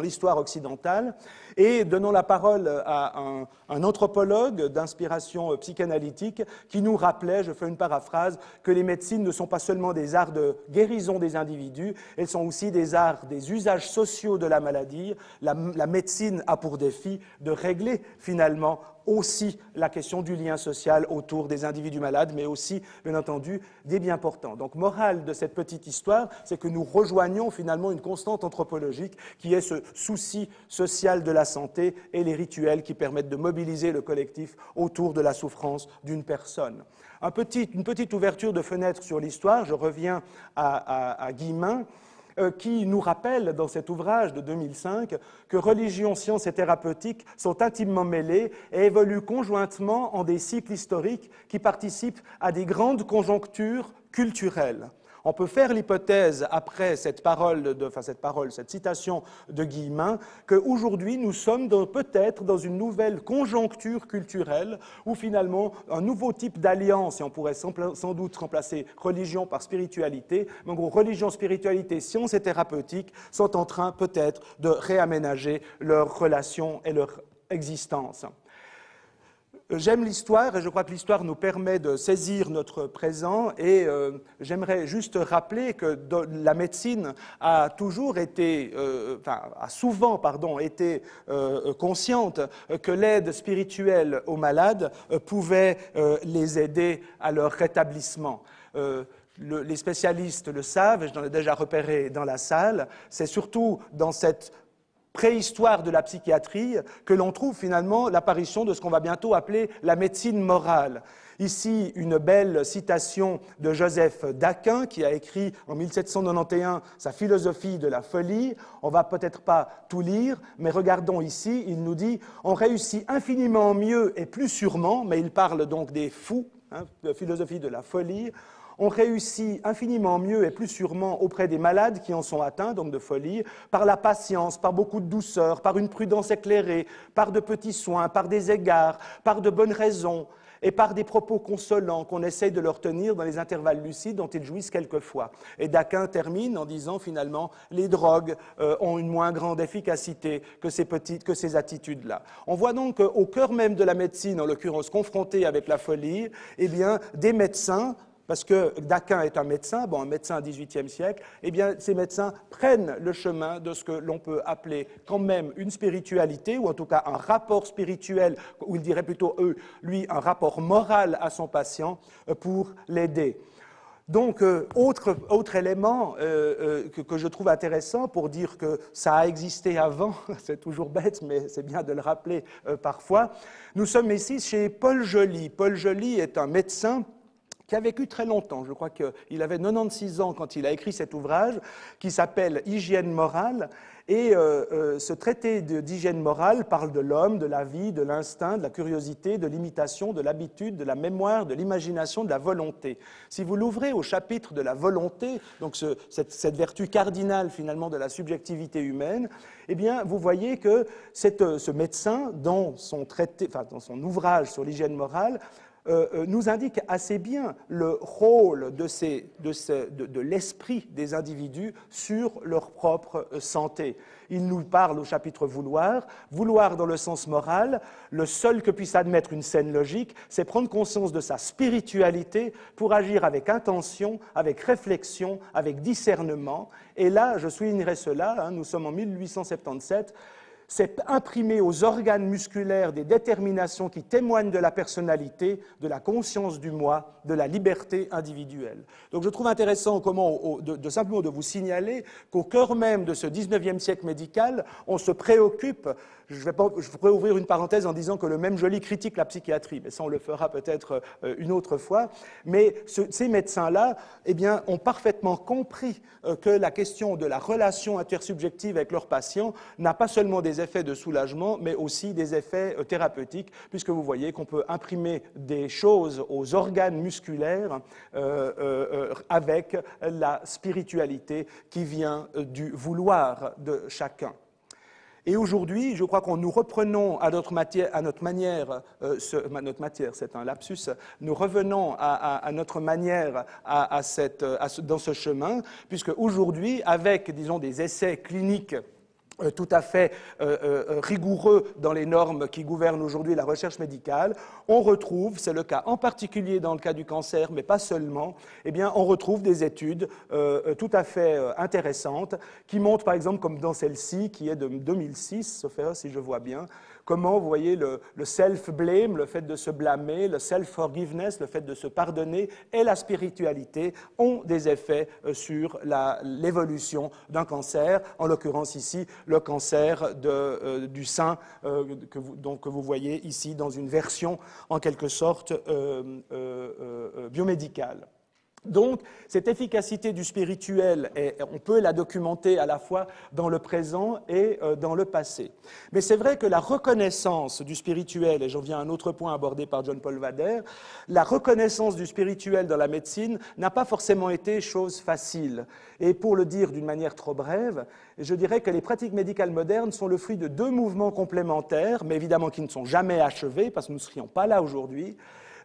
l'histoire occidentale. Et donnons la parole à un anthropologue d'inspiration psychanalytique qui nous rappelait, je fais une paraphrase, que les médecines ne sont pas seulement des arts de guérison des individus, elles sont aussi des arts des usages sociaux de la maladie. La médecine a pour défi de régler finalement aussi la question du lien social autour des individus malades, mais aussi, bien entendu, des biens portants. Donc, morale de cette petite histoire, c'est que nous rejoignons finalement une constante anthropologique qui est ce souci social de la santé et les rituels qui permettent de mobiliser le collectif autour de la souffrance d'une personne. Une petite ouverture de fenêtre sur l'histoire, je reviens à Guillemin, qui nous rappelle dans cet ouvrage de 2005 que religion, science et thérapeutique sont intimement mêlées et évoluent conjointement en des cycles historiques qui participent à des grandes conjonctures culturelles. On peut faire l'hypothèse, après cette citation de Guillemin, qu'aujourd'hui nous sommes peut-être dans une nouvelle conjoncture culturelle où finalement un nouveau type d'alliance, et on pourrait sans doute remplacer religion par spiritualité, mais en gros religion, spiritualité, science et thérapeutique sont en train peut-être de réaménager leurs relations et leur existence. J'aime l'histoire et je crois que l'histoire nous permet de saisir notre présent et j'aimerais juste rappeler que la médecine a toujours été, a souvent été consciente que l'aide spirituelle aux malades pouvait les aider à leur rétablissement. Les spécialistes le savent, et je l'en ai déjà repéré dans la salle, c'est surtout dans cette préhistoire de la psychiatrie que l'on trouve finalement l'apparition de ce qu'on va bientôt appeler la médecine morale. Ici, une belle citation de Joseph Daquin, qui a écrit en 1791 sa philosophie de la folie. On ne va peut-être pas tout lire, mais regardons ici, il nous dit « On réussit infiniment mieux et plus sûrement », mais il parle donc des fous, de philosophie de la folie, on réussit infiniment mieux et plus sûrement auprès des malades qui en sont atteints, donc de folie, par la patience, par beaucoup de douceur, par une prudence éclairée, par de petits soins, par des égards, par de bonnes raisons et par des propos consolants qu'on essaye de leur tenir dans les intervalles lucides dont ils jouissent quelquefois. Et Daquin termine en disant finalement les drogues ont une moins grande efficacité que ces attitudes-là. On voit donc qu'au cœur même de la médecine, en l'occurrence confrontée avec la folie, eh bien, des médecins, parce que Daquin est un médecin au XVIIIe siècle, eh bien, ces médecins prennent le chemin de ce que l'on peut appeler quand même une spiritualité, ou en tout cas un rapport spirituel, ou il dirait plutôt lui, un rapport moral à son patient pour l'aider. Donc, autre élément que je trouve intéressant pour dire que ça a existé avant, c'est toujours bête, mais c'est bien de le rappeler parfois, nous sommes ici chez Paul Joly. Paul Joly est un médecin qui a vécu très longtemps. Je crois qu'il avait 96 ans quand il a écrit cet ouvrage qui s'appelle « Hygiène morale ». Et ce traité d'hygiène morale parle de l'homme, de la vie, de l'instinct, de la curiosité, de l'imitation, de l'habitude, de la mémoire, de l'imagination, de la volonté. Si vous l'ouvrez au chapitre de la volonté, donc cette vertu cardinale finalement de la subjectivité humaine, eh bien, vous voyez que ce médecin, dans son ouvrage sur l'hygiène morale, nous indique assez bien le rôle de l'esprit des individus sur leur propre santé. Il nous parle au chapitre vouloir dans le sens moral, le seul que puisse admettre une saine logique, c'est prendre conscience de sa spiritualité pour agir avec intention, avec réflexion, avec discernement. Et là, je soulignerai cela, nous sommes en 1877, c'est imprimé aux organes musculaires des déterminations qui témoignent de la personnalité, de la conscience du moi, de la liberté individuelle. Donc je trouve intéressant simplement de vous signaler qu'au cœur même de ce 19e siècle médical, on se préoccupe je pourrais ouvrir une parenthèse en disant que le même Joly critique la psychiatrie, mais ça on le fera peut-être une autre fois. Mais ces médecins-là, eh bien, ont parfaitement compris que la question de la relation intersubjective avec leurs patients n'a pas seulement des effets de soulagement, mais aussi des effets thérapeutiques, puisque vous voyez qu'on peut imprimer des choses aux organes musculaires avec la spiritualité qui vient du vouloir de chacun. Et aujourd'hui, je crois qu'on nous reprenons à notre manière, c'est un lapsus, nous revenons à notre manière dans ce chemin, puisque aujourd'hui, avec, disons, des essais cliniques tout à fait rigoureux dans les normes qui gouvernent aujourd'hui la recherche médicale, on retrouve, c'est le cas en particulier dans le cas du cancer, mais pas seulement, eh bien, on retrouve des études tout à fait intéressantes qui montrent, par exemple, comme dans celle-ci, qui est de 2006, sauf erreur si je vois bien, comment, vous voyez, le self-blame, le fait de se blâmer, le self-forgiveness, le fait de se pardonner, et la spiritualité ont des effets sur l'évolution d'un cancer, en l'occurrence ici, le cancer du sein, que vous voyez ici dans une version, en quelque sorte, biomédicale. Donc, cette efficacité du spirituel, on peut la documenter à la fois dans le présent et dans le passé. Mais c'est vrai que la reconnaissance du spirituel, et j'en viens à un autre point abordé par John-Paul Wader, la reconnaissance du spirituel dans la médecine n'a pas forcément été chose facile. Et pour le dire d'une manière trop brève, je dirais que les pratiques médicales modernes sont le fruit de deux mouvements complémentaires, mais évidemment qui ne sont jamais achevés, parce que nous ne serions pas là aujourd'hui.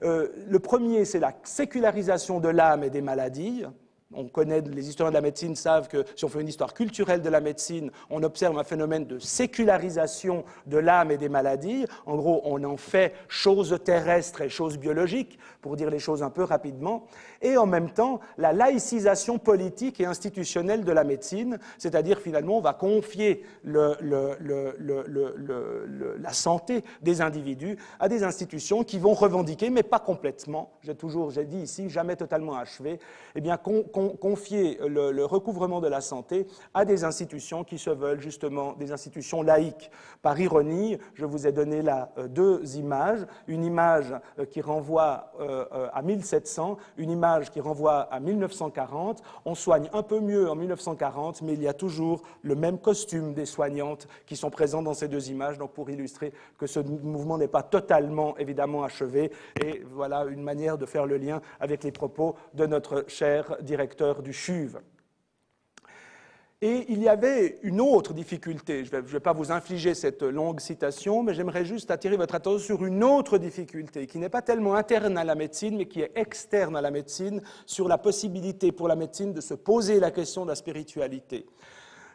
Le premier, c'est la sécularisation de l'âme et des maladies. On connaît, les historiens de la médecine savent que si on fait une histoire culturelle de la médecine, on observe un phénomène de sécularisation de l'âme et des maladies. En gros, on en fait choses terrestres et choses biologiques, pour dire les choses un peu rapidement. Et en même temps, la laïcisation politique et institutionnelle de la médecine, c'est-à-dire finalement, on va confier la santé des individus à des institutions qui vont revendiquer, mais pas complètement, j'ai dit ici, jamais totalement achevé, eh bien, confier le recouvrement de la santé à des institutions qui se veulent justement des institutions laïques. Par ironie, je vous ai donné là deux images, une image qui renvoie à 1700, une image qui renvoie à 1940. On soigne un peu mieux en 1940, mais il y a toujours le même costume des soignantes qui sont présents dans ces deux images, donc pour illustrer que ce mouvement n'est pas totalement, évidemment, achevé. Et voilà une manière de faire le lien avec les propos de notre cher directeur du CHUV. Et il y avait une autre difficulté, je ne vais pas vous infliger cette longue citation, mais j'aimerais juste attirer votre attention sur une autre difficulté qui n'est pas tellement interne à la médecine, mais qui est externe à la médecine, sur la possibilité pour la médecine de se poser la question de la spiritualité.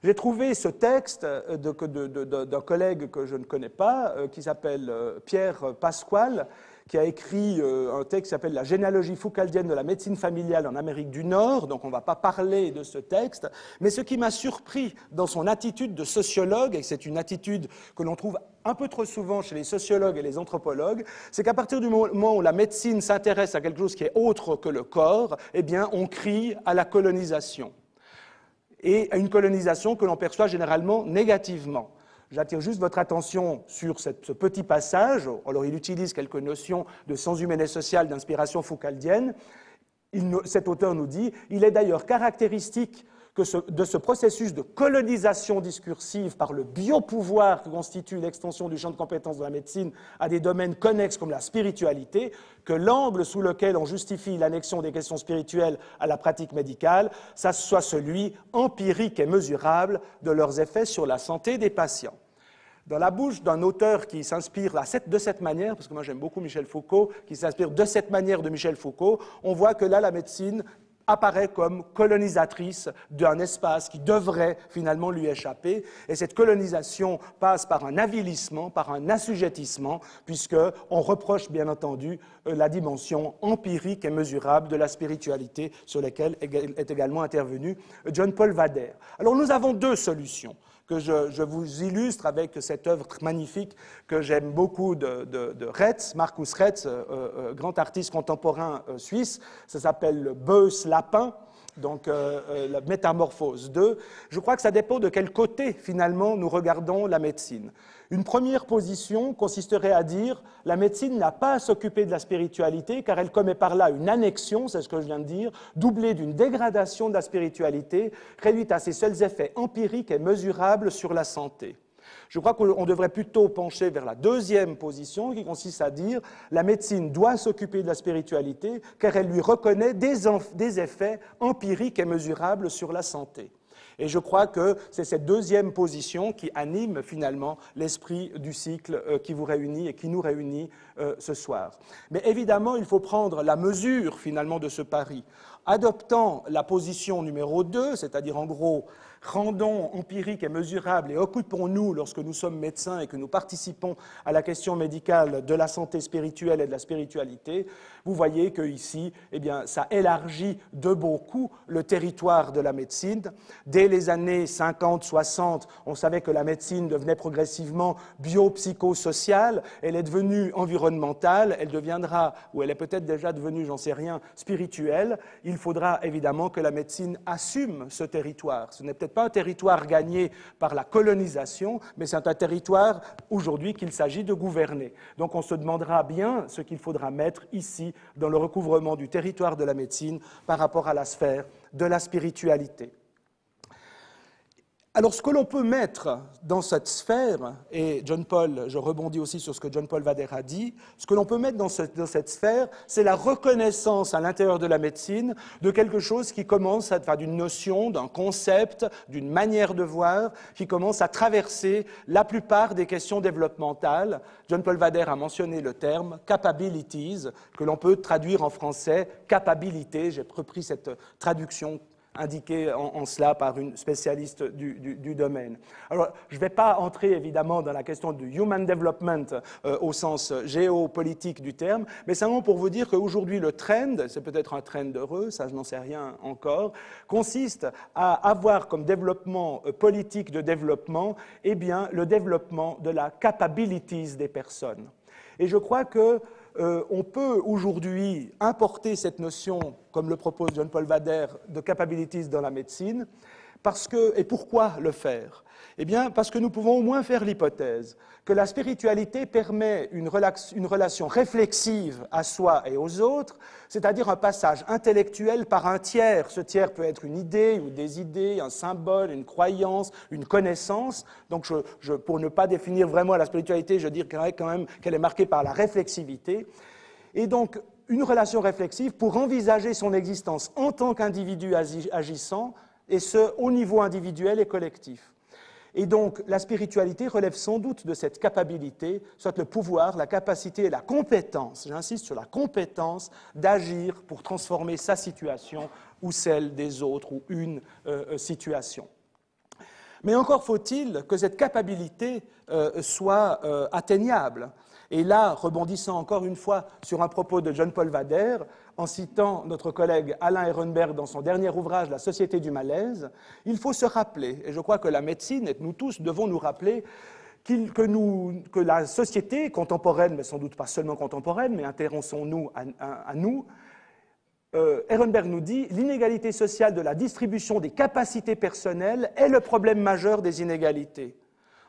J'ai trouvé ce texte d'un collègue que je ne connais pas, qui s'appelle Pierre Pasquale, qui a écrit un texte qui s'appelle « La généalogie foucaldienne de la médecine familiale en Amérique du Nord ». Donc on ne va pas parler de ce texte. Mais ce qui m'a surpris dans son attitude de sociologue, et c'est une attitude que l'on trouve un peu trop souvent chez les sociologues et les anthropologues, c'est qu'à partir du moment où la médecine s'intéresse à quelque chose qui est autre que le corps, eh bien on crie à la colonisation. Et à une colonisation que l'on perçoit généralement négativement. J'attire juste votre attention sur ce petit passage. Alors, il utilise quelques notions de sens humain et social d'inspiration foucaldienne. Cet auteur nous dit « Il est d'ailleurs caractéristique de ce processus de colonisation discursive par le biopouvoir que constitue l'extension du champ de compétences de la médecine à des domaines connexes comme la spiritualité, que l'angle sous lequel on justifie l'annexion des questions spirituelles à la pratique médicale, ça soit celui empirique et mesurable de leurs effets sur la santé des patients. » Dans la bouche d'un auteur qui s'inspire de cette manière, parce que moi j'aime beaucoup Michel Foucault, qui s'inspire de cette manière de Michel Foucault, on voit que là la médecine apparaît comme colonisatrice d'un espace qui devrait finalement lui échapper. Et cette colonisation passe par un avilissement, par un assujettissement, puisqu'on reproche bien entendu la dimension empirique et mesurable de la spiritualité sur laquelle est également intervenu John-Paul Wader. Alors nous avons deux solutions que je vous illustre avec cette œuvre magnifique que j'aime beaucoup de Retz, Markus Retz, grand artiste contemporain suisse. Ça s'appelle « Bœufs Lapin ». donc la métamorphose 2, je crois que ça dépend de quel côté, finalement, nous regardons la médecine. Une première position consisterait à dire la médecine n'a pas à s'occuper de la spiritualité car elle commet par là une annexion, c'est ce que je viens de dire, doublée d'une dégradation de la spiritualité, réduite à ses seuls effets empiriques et mesurables sur la santé. Je crois qu'on devrait plutôt pencher vers la deuxième position qui consiste à dire la médecine doit s'occuper de la spiritualité car elle lui reconnaît des effets empiriques et mesurables sur la santé. Et je crois que c'est cette deuxième position qui anime finalement l'esprit du cycle qui vous réunit et qui nous réunit ce soir. Mais évidemment, il faut prendre la mesure finalement de ce pari. Adoptant la position numéro 2, c'est-à-dire en gros, rendons empirique et mesurable et occupons-nous, lorsque nous sommes médecins et que nous participons à la question médicale de la santé spirituelle et de la spiritualité, vous voyez que ici, eh bien, ça élargit de beaucoup le territoire de la médecine. Dès les années 50-60, on savait que la médecine devenait progressivement biopsychosociale, elle est devenue environnementale, elle deviendra, ou elle est peut-être déjà devenue, j'en sais rien, spirituelle. Il faudra évidemment que la médecine assume ce territoire. Ce n'est peut-être pas un territoire gagné par la colonisation, mais c'est un territoire aujourd'hui qu'il s'agit de gouverner. Donc on se demandera bien ce qu'il faudra mettre ici dans le recouvrement du territoire de la médecine par rapport à la sphère de la spiritualité. Alors, ce que l'on peut mettre dans cette sphère, et John Paul, je rebondis aussi sur ce que John Paul Vader a dit, ce que l'on peut mettre dans cette sphère, c'est la reconnaissance à l'intérieur de la médecine de quelque chose qui commence à, d'une notion, d'un concept, d'une manière de voir, qui commence à traverser la plupart des questions développementales. John Paul Vader a mentionné le terme « capabilities », que l'on peut traduire en français « capacité ». J'ai repris cette traduction indiqué en cela par une spécialiste du domaine. Alors, je ne vais pas entrer évidemment dans la question du human development au sens géopolitique du terme, mais simplement pour vous dire qu'aujourd'hui le trend, c'est peut-être un trend heureux, ça je n'en sais rien encore, consiste à avoir comme développement politique de développement, eh bien, le développement de la capabilities des personnes. Et je crois que on peut aujourd'hui importer cette notion, comme le propose John Paul Vader, de capabilities dans la médecine, et pourquoi le faire? Eh bien, parce que nous pouvons au moins faire l'hypothèse que la spiritualité permet une relation réflexive à soi et aux autres, c'est-à-dire un passage intellectuel par un tiers. Ce tiers peut être une idée ou des idées, un symbole, une croyance, une connaissance. Donc, pour ne pas définir vraiment la spiritualité, je dirais quand même qu'elle est marquée par la réflexivité. Et donc, une relation réflexive pour envisager son existence en tant qu'individu agissant, et ce, au niveau individuel et collectif. Et donc, la spiritualité relève sans doute de cette capacité, soit le pouvoir, la capacité et la compétence, j'insiste sur la compétence d'agir pour transformer sa situation ou celle des autres ou une situation. Mais encore faut-il que cette capacité soit atteignable. Et là, rebondissant encore une fois sur un propos de John Paul Vader, en citant notre collègue Alain Ehrenberg dans son dernier ouvrage « La société du malaise », il faut se rappeler, et je crois que la médecine, et nous tous devons nous rappeler, que la société contemporaine, mais sans doute pas seulement contemporaine, mais intéressons-nous à nous, Ehrenberg nous dit « L'inégalité sociale de la distribution des capacités personnelles est le problème majeur des inégalités. »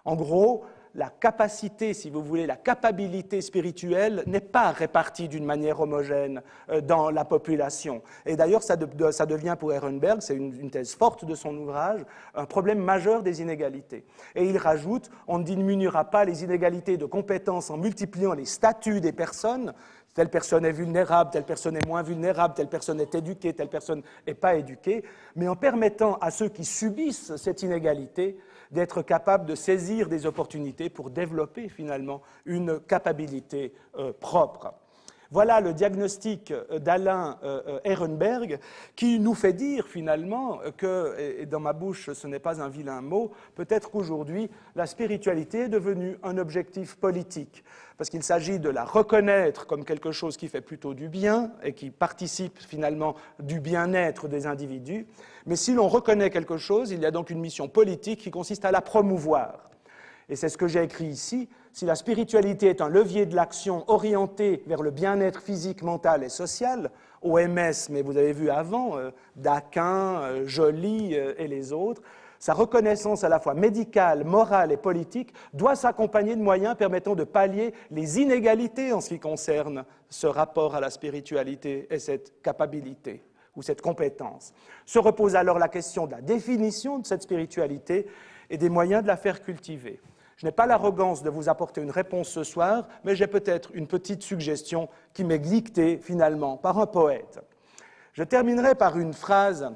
En gros, la capacité, si vous voulez, la capacité spirituelle n'est pas répartie d'une manière homogène dans la population. Et d'ailleurs, ça devient pour Ehrenberg, c'est une thèse forte de son ouvrage, un problème majeur des inégalités. Et il rajoute, on ne diminuera pas les inégalités de compétences en multipliant les statuts des personnes. Telle personne est vulnérable, telle personne est moins vulnérable, telle personne est éduquée, telle personne n'est pas éduquée, mais en permettant à ceux qui subissent cette inégalité d'être capables de saisir des opportunités pour développer finalement une capacité propre. Voilà le diagnostic d'Alain Ehrenberg qui nous fait dire finalement que, et dans ma bouche ce n'est pas un vilain mot, peut-être qu'aujourd'hui la spiritualité est devenue un objectif politique, parce qu'il s'agit de la reconnaître comme quelque chose qui fait plutôt du bien et qui participe finalement du bien-être des individus, mais si l'on reconnaît quelque chose, il y a donc une mission politique qui consiste à la promouvoir. Et c'est ce que j'ai écrit ici. Si la spiritualité est un levier de l'action orienté vers le bien-être physique, mental et social, OMS, mais vous avez vu avant, Daquin, Joly et les autres, sa reconnaissance à la fois médicale, morale et politique doit s'accompagner de moyens permettant de pallier les inégalités en ce qui concerne ce rapport à la spiritualité et cette capacité ou cette compétence. Se repose alors la question de la définition de cette spiritualité et des moyens de la faire cultiver. Je n'ai pas l'arrogance de vous apporter une réponse ce soir, mais j'ai peut-être une petite suggestion qui m'est dictée finalement par un poète. Je terminerai par une phrase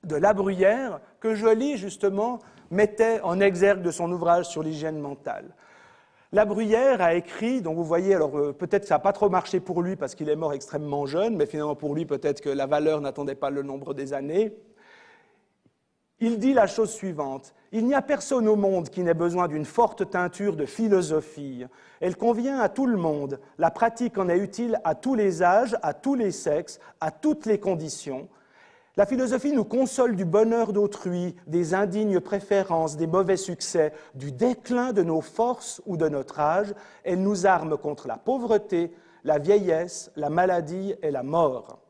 de La Bruyère que Joly, justement, mettait en exergue de son ouvrage sur l'hygiène mentale. La Bruyère a écrit, donc vous voyez, alors peut-être que ça n'a pas trop marché pour lui parce qu'il est mort extrêmement jeune, mais finalement pour lui peut-être que la valeur n'attendait pas le nombre des années. Il dit la chose suivante: il n'y a personne au monde qui n'ait besoin d'une forte teinture de philosophie. Elle convient à tout le monde, la pratique en est utile à tous les âges, à tous les sexes, à toutes les conditions. La philosophie nous console du bonheur d'autrui, des indignes préférences, des mauvais succès, du déclin de nos forces ou de notre âge. Elle nous arme contre la pauvreté, la vieillesse, la maladie et la mort.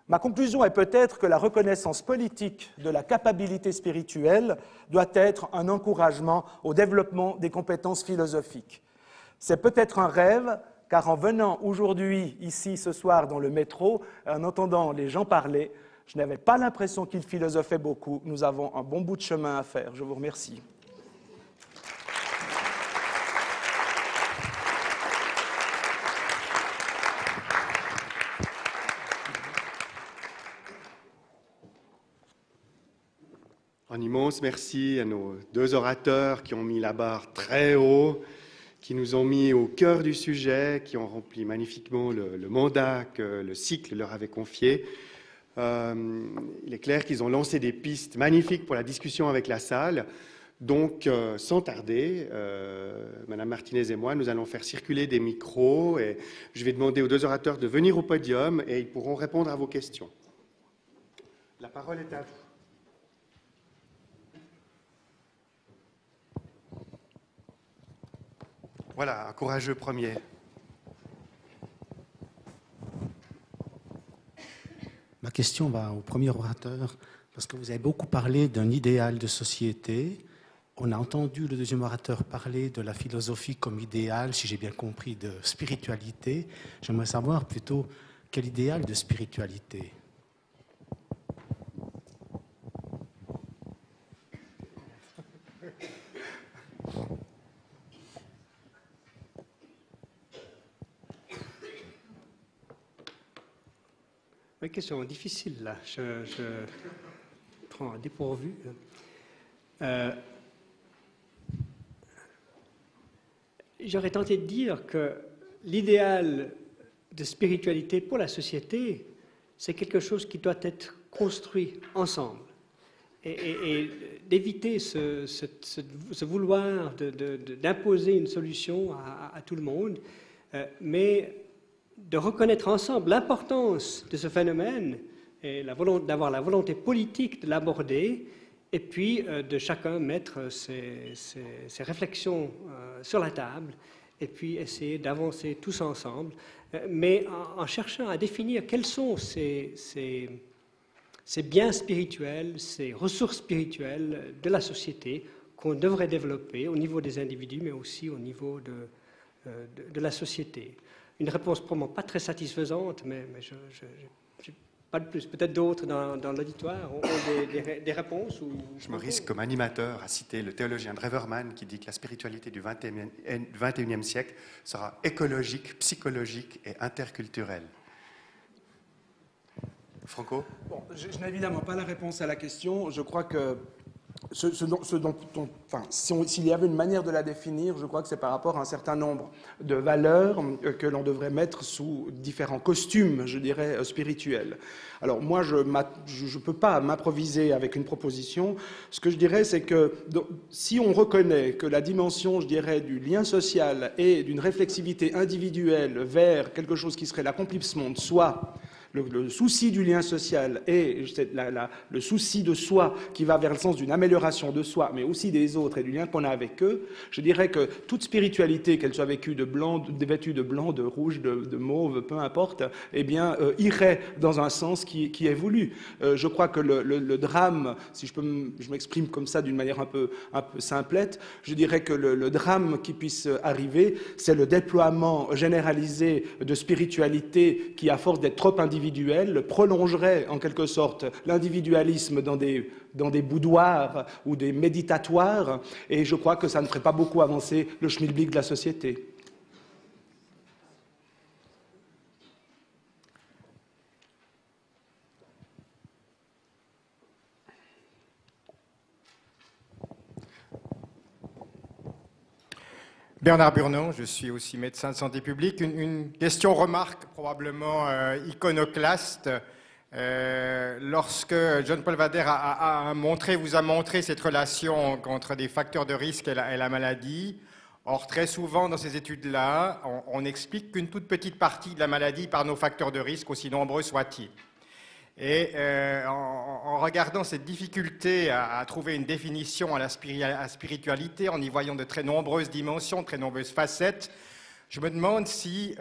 Ma conclusion est peut-être que la reconnaissance politique de la capacité spirituelle doit être un encouragement au développement des compétences philosophiques. C'est peut-être un rêve, car en venant aujourd'hui, ici, ce soir, dans le métro, en entendant les gens parler, je n'avais pas l'impression qu'ils philosophaient beaucoup. Nous avons un bon bout de chemin à faire. Je vous remercie. Un immense merci à nos deux orateurs qui ont mis la barre très haut, qui nous ont mis au cœur du sujet, qui ont rempli magnifiquement le mandat que le cycle leur avait confié. Il est clair qu'ils ont lancé des pistes magnifiques pour la discussion avec la salle. Donc, sans tarder, Madame Martinez et moi, nous allons faire circuler des micros et je vais demander aux deux orateurs de venir au podium et ils pourront répondre à vos questions. La parole est à vous. Voilà, un courageux premier. Ma question va au premier orateur, parce que vous avez beaucoup parlé d'un idéal de société. On a entendu le deuxième orateur parler de la philosophie comme idéal, si j'ai bien compris, de spiritualité. J'aimerais savoir plutôt quel idéal de spiritualité. Une question difficile, là. Je prends un dépourvu. J'aurais tenté de dire que l'idéal de spiritualité pour la société, c'est quelque chose qui doit être construit ensemble. Et d'éviter ce vouloir d'imposer une solution à tout le monde, mais de reconnaître ensemble l'importance de ce phénomène et d'avoir la volonté politique de l'aborder et puis de chacun mettre ses réflexions sur la table et puis essayer d'avancer tous ensemble, mais en cherchant à définir quels sont ces biens spirituels, ces ressources spirituelles de la société qu'on devrait développer au niveau des individus, mais aussi au niveau de la société. Une réponse probablement pas très satisfaisante, mais je n'ai pas de plus. Peut-être d'autres dans l'auditoire ont des réponses. Je me risque comme animateur à citer le théologien Dreverman qui dit que la spiritualité du XXIe siècle sera écologique, psychologique et interculturelle. Franco ? Bon, je n'ai évidemment pas la réponse à la question. Je crois que s'il y avait une manière de la définir, je crois que c'est par rapport à un certain nombre de valeurs que l'on devrait mettre sous différents costumes, je dirais, spirituels. Alors moi, je ne peux pas m'improviser avec une proposition. Ce que je dirais, c'est que si on reconnaît que la dimension, je dirais, du lien social et d'une réflexivité individuelle vers quelque chose qui serait l'accomplissement de soi, le souci du lien social et le souci de soi qui va vers le sens d'une amélioration de soi, mais aussi des autres et du lien qu'on a avec eux, je dirais que toute spiritualité, qu'elle soit vêtue de blanc, de rouge, de mauve, peu importe, eh bien, irait dans un sens qui est voulu. Je crois que le drame, si je m'exprime comme ça d'une manière un peu simplette, je dirais que le drame qui puisse arriver, c'est le déploiement généralisé de spiritualité qui, à force d'être trop individuelle, prolongerait en quelque sorte l'individualisme dans des boudoirs ou des méditatoires, et je crois que ça ne ferait pas beaucoup avancer le schmilblick de la société. Bernard Burnon, je suis aussi médecin de santé publique. Une question remarque probablement iconoclaste. Lorsque John-Paul Wader vous a montré cette relation entre des facteurs de risque et la maladie, or très souvent dans ces études-là, on explique qu'une toute petite partie de la maladie par nos facteurs de risque, aussi nombreux soient-ils. Et en regardant cette difficulté à trouver une définition à la spiritualité, en y voyant de très nombreuses dimensions, de très nombreuses facettes, je me demande si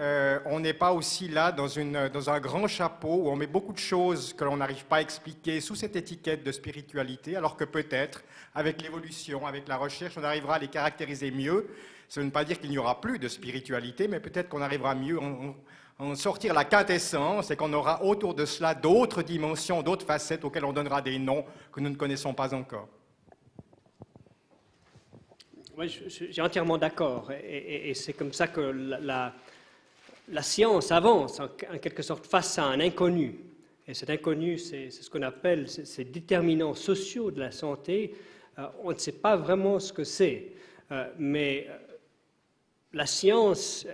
on n'est pas aussi là dans un grand chapeau où on met beaucoup de choses que l'on n'arrive pas à expliquer sous cette étiquette de spiritualité, alors que peut-être, avec l'évolution, avec la recherche, on arrivera à les caractériser mieux. Ça ne veut pas dire qu'il n'y aura plus de spiritualité, mais peut-être qu'on arrivera mieux en sortir la quintessence et qu'on aura autour de cela d'autres dimensions, d'autres facettes auxquelles on donnera des noms que nous ne connaissons pas encore. Oui, je suis entièrement d'accord. Et c'est comme ça que la science avance, en quelque sorte, face à un inconnu. Et cet inconnu, c'est ce qu'on appelle ces déterminants sociaux de la santé. On ne sait pas vraiment ce que c'est. Mais la science,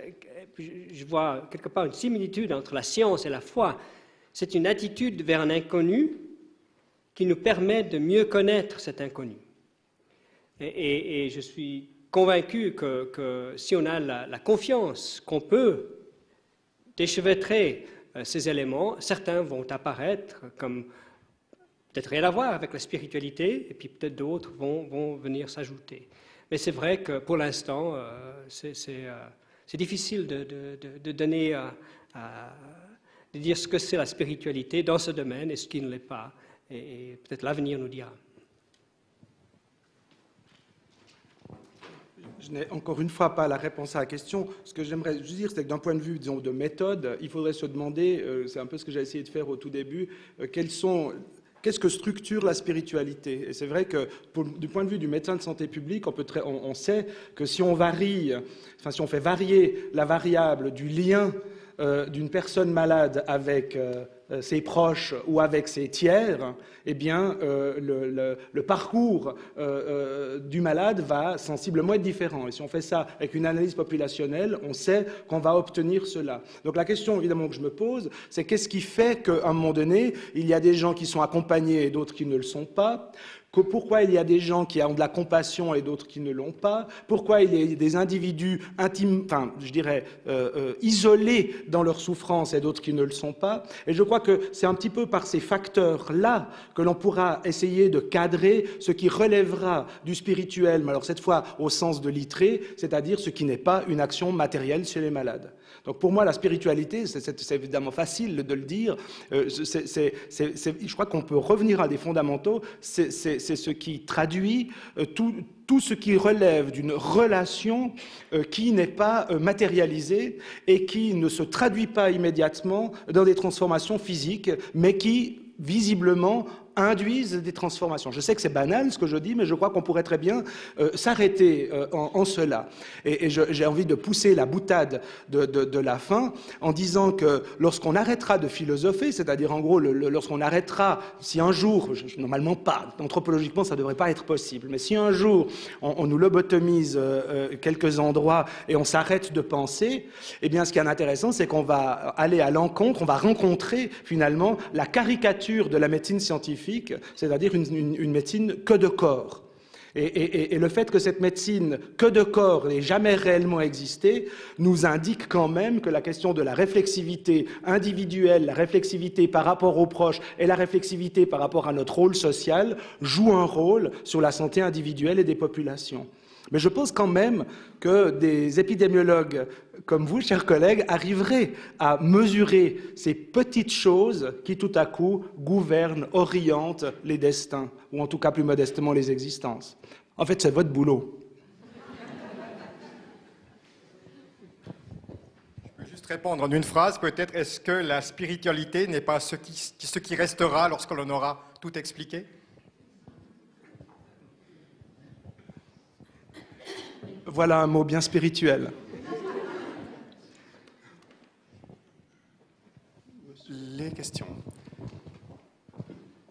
je vois quelque part une similitude entre la science et la foi. C'est une attitude vers un inconnu qui nous permet de mieux connaître cet inconnu. Et je suis convaincu que si on a la confiance qu'on peut déchevêtrer ces éléments, certains vont apparaître comme peut-être rien à voir avec la spiritualité, et puis peut-être d'autres vont venir s'ajouter. Mais c'est vrai que pour l'instant, c'est difficile de donner, de dire ce que c'est la spiritualité dans ce domaine et ce qui ne l'est pas. Et peut-être l'avenir nous dira. Je n'ai encore une fois pas la réponse à la question. Ce que j'aimerais juste dire, c'est que d'un point de vue, disons, de méthode, il faudrait se demander, c'est un peu ce que j'ai essayé de faire au tout début, qu'est-ce que structure la spiritualité? Et c'est vrai que du point de vue du médecin de santé publique, on sait que si on fait varier la variable du lien d'une personne malade avec ses proches ou avec ses tiers, eh bien, le parcours du malade va sensiblement être différent. Et si on fait ça avec une analyse populationnelle, on sait qu'on va obtenir cela. Donc la question, évidemment, que je me pose, c'est qu'est-ce qui fait qu'à un moment donné, il y a des gens qui sont accompagnés et d'autres qui ne le sont pas? Pourquoi il y a des gens qui ont de la compassion et d'autres qui ne l'ont pas? Pourquoi il y a des individus isolés dans leur souffrance et d'autres qui ne le sont pas? Et je crois que c'est un petit peu par ces facteurs-là que l'on pourra essayer de cadrer ce qui relèvera du spirituel, mais alors cette fois au sens de l'itré, c'est-à-dire ce qui n'est pas une action matérielle chez les malades. Donc pour moi, la spiritualité, c'est évidemment facile de le dire, je crois qu'on peut revenir à des fondamentaux, c'est ce qui traduit tout ce qui relève d'une relation qui n'est pas matérialisée et qui ne se traduit pas immédiatement dans des transformations physiques, mais qui, visiblement, induisent des transformations. Je sais que c'est banal ce que je dis, mais je crois qu'on pourrait très bien s'arrêter en cela. Et j'ai envie de pousser la boutade de la fin en disant que lorsqu'on arrêtera de philosopher, c'est-à-dire en gros lorsqu'on arrêtera, si un jour, normalement pas, anthropologiquement ça ne devrait pas être possible, mais si un jour on nous lobotomise quelques endroits et on s'arrête de penser, eh bien ce qui est intéressant, c'est qu'on va aller à l'encontre, on va rencontrer finalement la caricature de la médecine scientifique, c'est-à-dire une médecine que de corps. Et le fait que cette médecine que de corps n'ait jamais réellement existé nous indique quand même que la question de la réflexivité individuelle, la réflexivité par rapport aux proches et la réflexivité par rapport à notre rôle social joue un rôle sur la santé individuelle et des populations. Mais je pense quand même que des épidémiologues comme vous, chers collègues, arriveraient à mesurer ces petites choses qui, tout à coup, gouvernent, orientent les destins, ou en tout cas plus modestement les existences. En fait, c'est votre boulot. Je peux juste répondre en une phrase, peut-être. Est-ce que la spiritualité n'est pas ce qui restera lorsque l'on aura tout expliqué ? Voilà un mot bien spirituel. Les questions.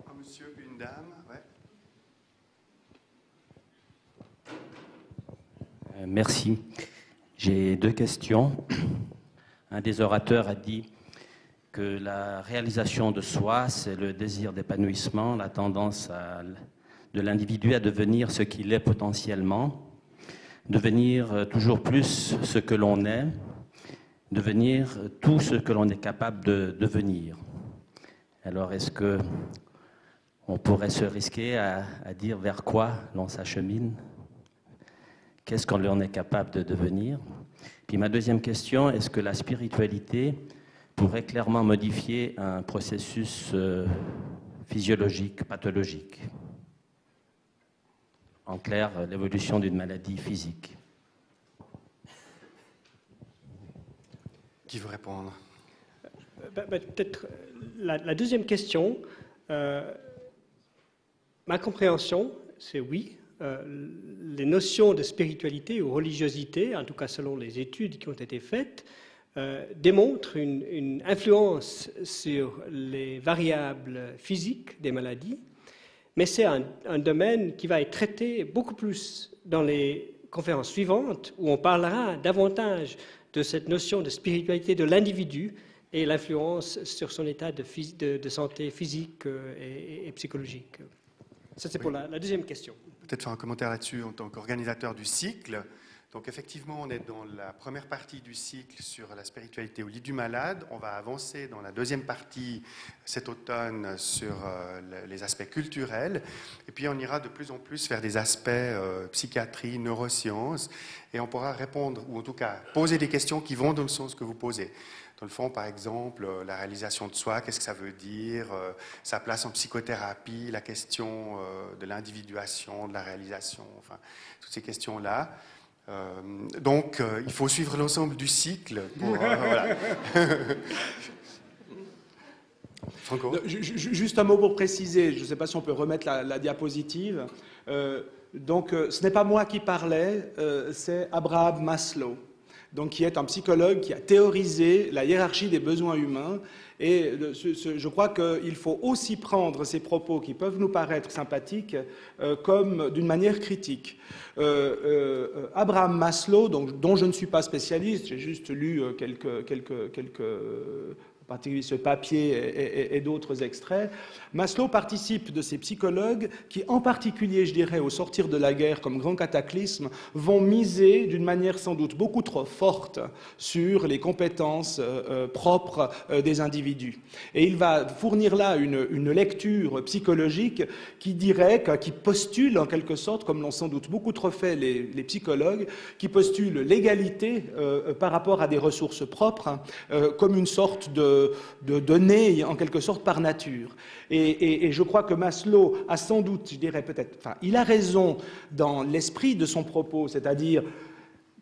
Un monsieur, une dame, ouais. Merci. J'ai 2 questions. Un des orateurs a dit que la réalisation de soi, c'est le désir d'épanouissement, la tendance de l'individu à devenir ce qu'il est potentiellement, devenir toujours plus ce que l'on est, devenir tout ce que l'on est capable de devenir. Alors, est-ce qu'on pourrait se risquer à dire vers quoi l'on s'achemine? Qu'est-ce qu'on est capable de devenir? Puis ma deuxième question, est-ce que la spiritualité pourrait clairement modifier un processus physiologique, pathologique? En clair, l'évolution d'une maladie physique. Qui veut répondre? Peut-être la deuxième question. Ma compréhension, c'est oui. Les notions de spiritualité ou religiosité, en tout cas selon les études qui ont été faites, démontrent une influence sur les variables physiques des maladies, mais c'est un domaine qui va être traité beaucoup plus dans les conférences suivantes, où on parlera davantage de cette notion de spiritualité de l'individu et l'influence sur son état de santé physique et psychologique. Ça, c'est pour la deuxième question. Peut-être faire un commentaire là-dessus en tant qu'organisateur du cycle. Donc effectivement, on est dans la première partie du cycle sur la spiritualité au lit du malade. On va avancer dans la deuxième partie cet automne sur les aspects culturels. Et puis on ira de plus en plus vers des aspects psychiatrie, neurosciences. Et on pourra répondre, ou en tout cas poser des questions qui vont dans le sens que vous posez. Dans le fond, par exemple, la réalisation de soi, qu'est-ce que ça veut dire, sa place en psychothérapie, la question de l'individuation, de la réalisation, enfin, toutes ces questions-là. Donc, il faut suivre l'ensemble du cycle pour... voilà. Franco ? Juste un mot pour préciser, je ne sais pas si on peut remettre la diapositive. Donc, ce n'est pas moi qui parlais, c'est Abraham Maslow. Donc, qui est un psychologue qui a théorisé la hiérarchie des besoins humains. Et je crois qu'il faut aussi prendre ces propos qui peuvent nous paraître sympathiques comme d'une manière critique. Abraham Maslow, dont je ne suis pas spécialiste, j'ai juste lu en particulier ce papier et d'autres extraits. Maslow participe de ces psychologues qui, en particulier, je dirais, au sortir de la guerre comme grand cataclysme, vont miser d'une manière sans doute beaucoup trop forte sur les compétences propres des individus. Et il va fournir là une lecture psychologique qui dirait, qui postule en quelque sorte, comme l'ont sans doute beaucoup trop fait les psychologues, qui postule l'égalité par rapport à des ressources propres, comme une sorte de né en quelque sorte par nature. Et je crois que Maslow a sans doute, je dirais peut-être, enfin, il a raison dans l'esprit de son propos, c'est-à-dire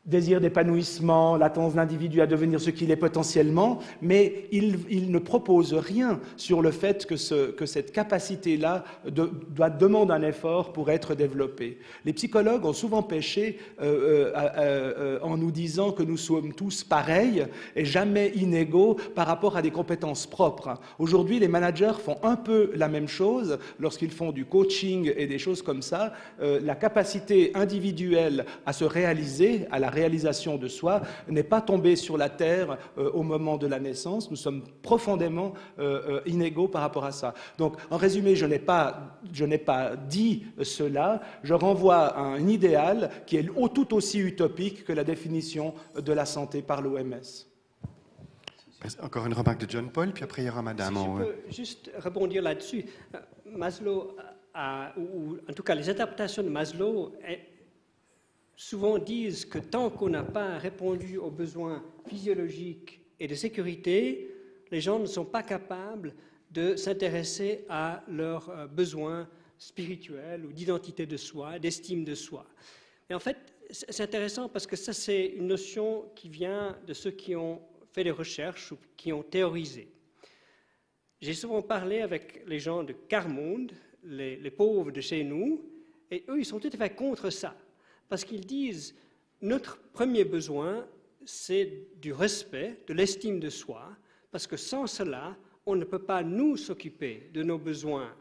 désir d'épanouissement, la tendance de l'individu à devenir ce qu'il est potentiellement, mais il ne propose rien sur le fait que cette capacité-là demande un effort pour être développée. Les psychologues ont souvent péché en nous disant que nous sommes tous pareils et jamais inégaux par rapport à des compétences propres. Aujourd'hui, les managers font un peu la même chose lorsqu'ils font du coaching et des choses comme ça. La capacité individuelle à se réaliser, à la réalisation de soi n'est pas tombée sur la terre au moment de la naissance. Nous sommes profondément inégaux par rapport à ça. Donc, en résumé, je n'ai pas dit cela. Je renvoie à un idéal qui est tout aussi utopique que la définition de la santé par l'OMS. Encore une remarque de John Paul, puis après il y aura Madame. Si je peux juste rebondir là-dessus. Maslow, ou en tout cas les interprétations de Maslow, souvent disent que tant qu'on n'a pas répondu aux besoins physiologiques et de sécurité, les gens ne sont pas capables de s'intéresser à leurs besoins spirituels ou d'identité de soi, d'estime de soi. Et en fait, c'est intéressant parce que ça, c'est une notion qui vient de ceux qui ont fait des recherches ou qui ont théorisé. J'ai souvent parlé avec les gens de quart-monde, les pauvres de chez nous, et eux, ils sont tout à fait contre ça, parce qu'ils disent notre premier besoin, c'est du respect, de l'estime de soi, parce que sans cela, on ne peut pas nous s'occuper de nos besoins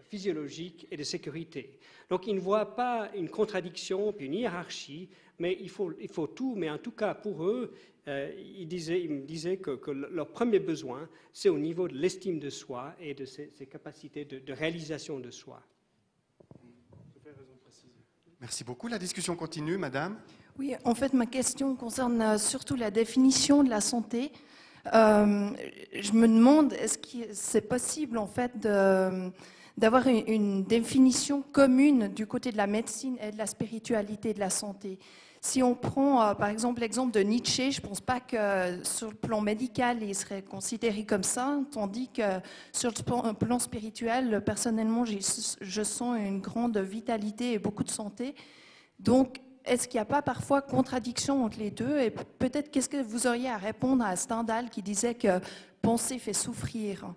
physiologiques et de sécurité. Donc, ils ne voient pas une contradiction, puis une hiérarchie, mais il faut tout. Mais en tout cas, pour eux, ils me disaient que leur premier besoin, c'est au niveau de l'estime de soi et de ses capacités de réalisation de soi. Merci beaucoup. La discussion continue, Madame. Oui, en fait, ma question concerne surtout la définition de la santé. Je me demande, est-ce que c'est possible, en fait, d'avoir une définition commune du côté de la médecine et de la spiritualité de la santé? Si on prend, par exemple, l'exemple de Nietzsche, je ne pense pas que sur le plan médical, il serait considéré comme ça, tandis que sur le plan spirituel, personnellement, je sens une grande vitalité et beaucoup de santé. Donc, est-ce qu'il n'y a pas parfois contradiction entre les deux? Et peut-être, qu'est-ce que vous auriez à répondre à Stendhal qui disait que penser fait souffrir?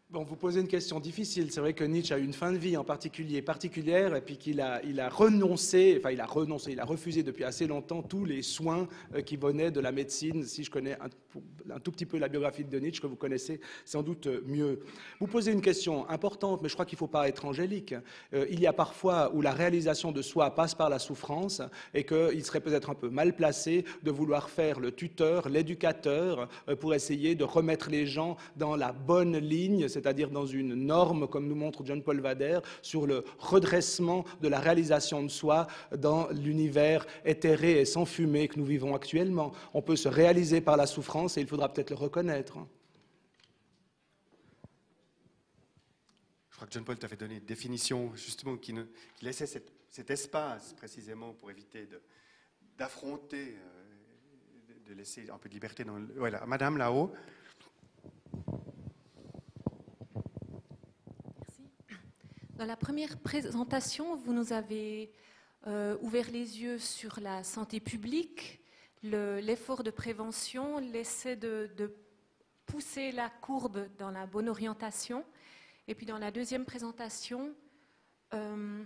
Bon, vous posez une question difficile. C'est vrai que Nietzsche a eu une fin de vie en particulière, et puis qu'il a renoncé, il a refusé depuis assez longtemps tous les soins qui venaient de la médecine. Si je connais un tout petit peu la biographie de Nietzsche, que vous connaissez sans doute mieux. Vous posez une question importante, mais je crois qu'il ne faut pas être angélique. Il y a parfois où la réalisation de soi passe par la souffrance, et qu'il serait peut-être un peu mal placé de vouloir faire le tuteur, l'éducateur, pour essayer de remettre les gens dans la bonne ligne, c'est-à-dire dans une norme, comme nous montre John Paul Vader, sur le redressement de la réalisation de soi dans l'univers éthéré et sans fumée que nous vivons actuellement. On peut se réaliser par la souffrance et il faudra peut-être le reconnaître. Je crois que John Paul t'avait donné une définition justement qui laissait cet espace précisément pour éviter d'affronter, de laisser un peu de liberté dans le... Voilà, Madame là-haut. Dans la première présentation, vous nous avez ouvert les yeux sur la santé publique, l'effort de prévention, l'essai de pousser la courbe dans la bonne orientation. Et puis dans la deuxième présentation, vous